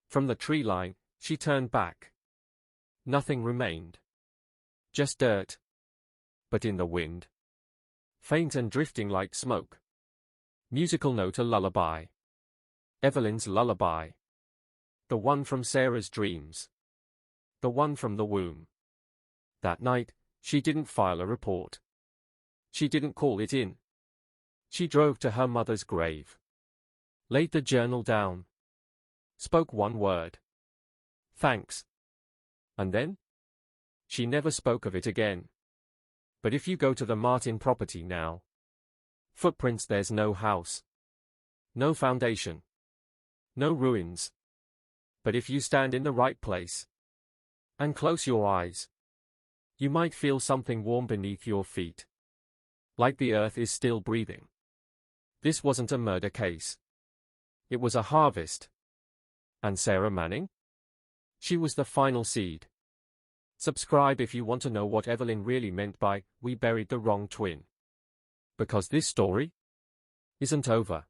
From the tree line, she turned back. Nothing remained. Just dirt. But in the wind. Faint and drifting like smoke. Musical note, a lullaby. Evelyn's lullaby. The one from Sarah's dreams. The one from the womb. That night, she didn't file a report. She didn't call it in. She drove to her mother's grave. Laid the journal down. Spoke one word. Thanks. And then? She never spoke of it again. But if you go to the Martin property now. Footprints, there's no house. No foundation. No ruins. But if you stand in the right place. And close your eyes. You might feel something warm beneath your feet. Like the earth is still breathing. This wasn't a murder case. It was a harvest. And Sarah Manning? She was the final seed. Subscribe if you want to know what Evelyn really meant by, we buried the wrong twin. Because this story isn't over.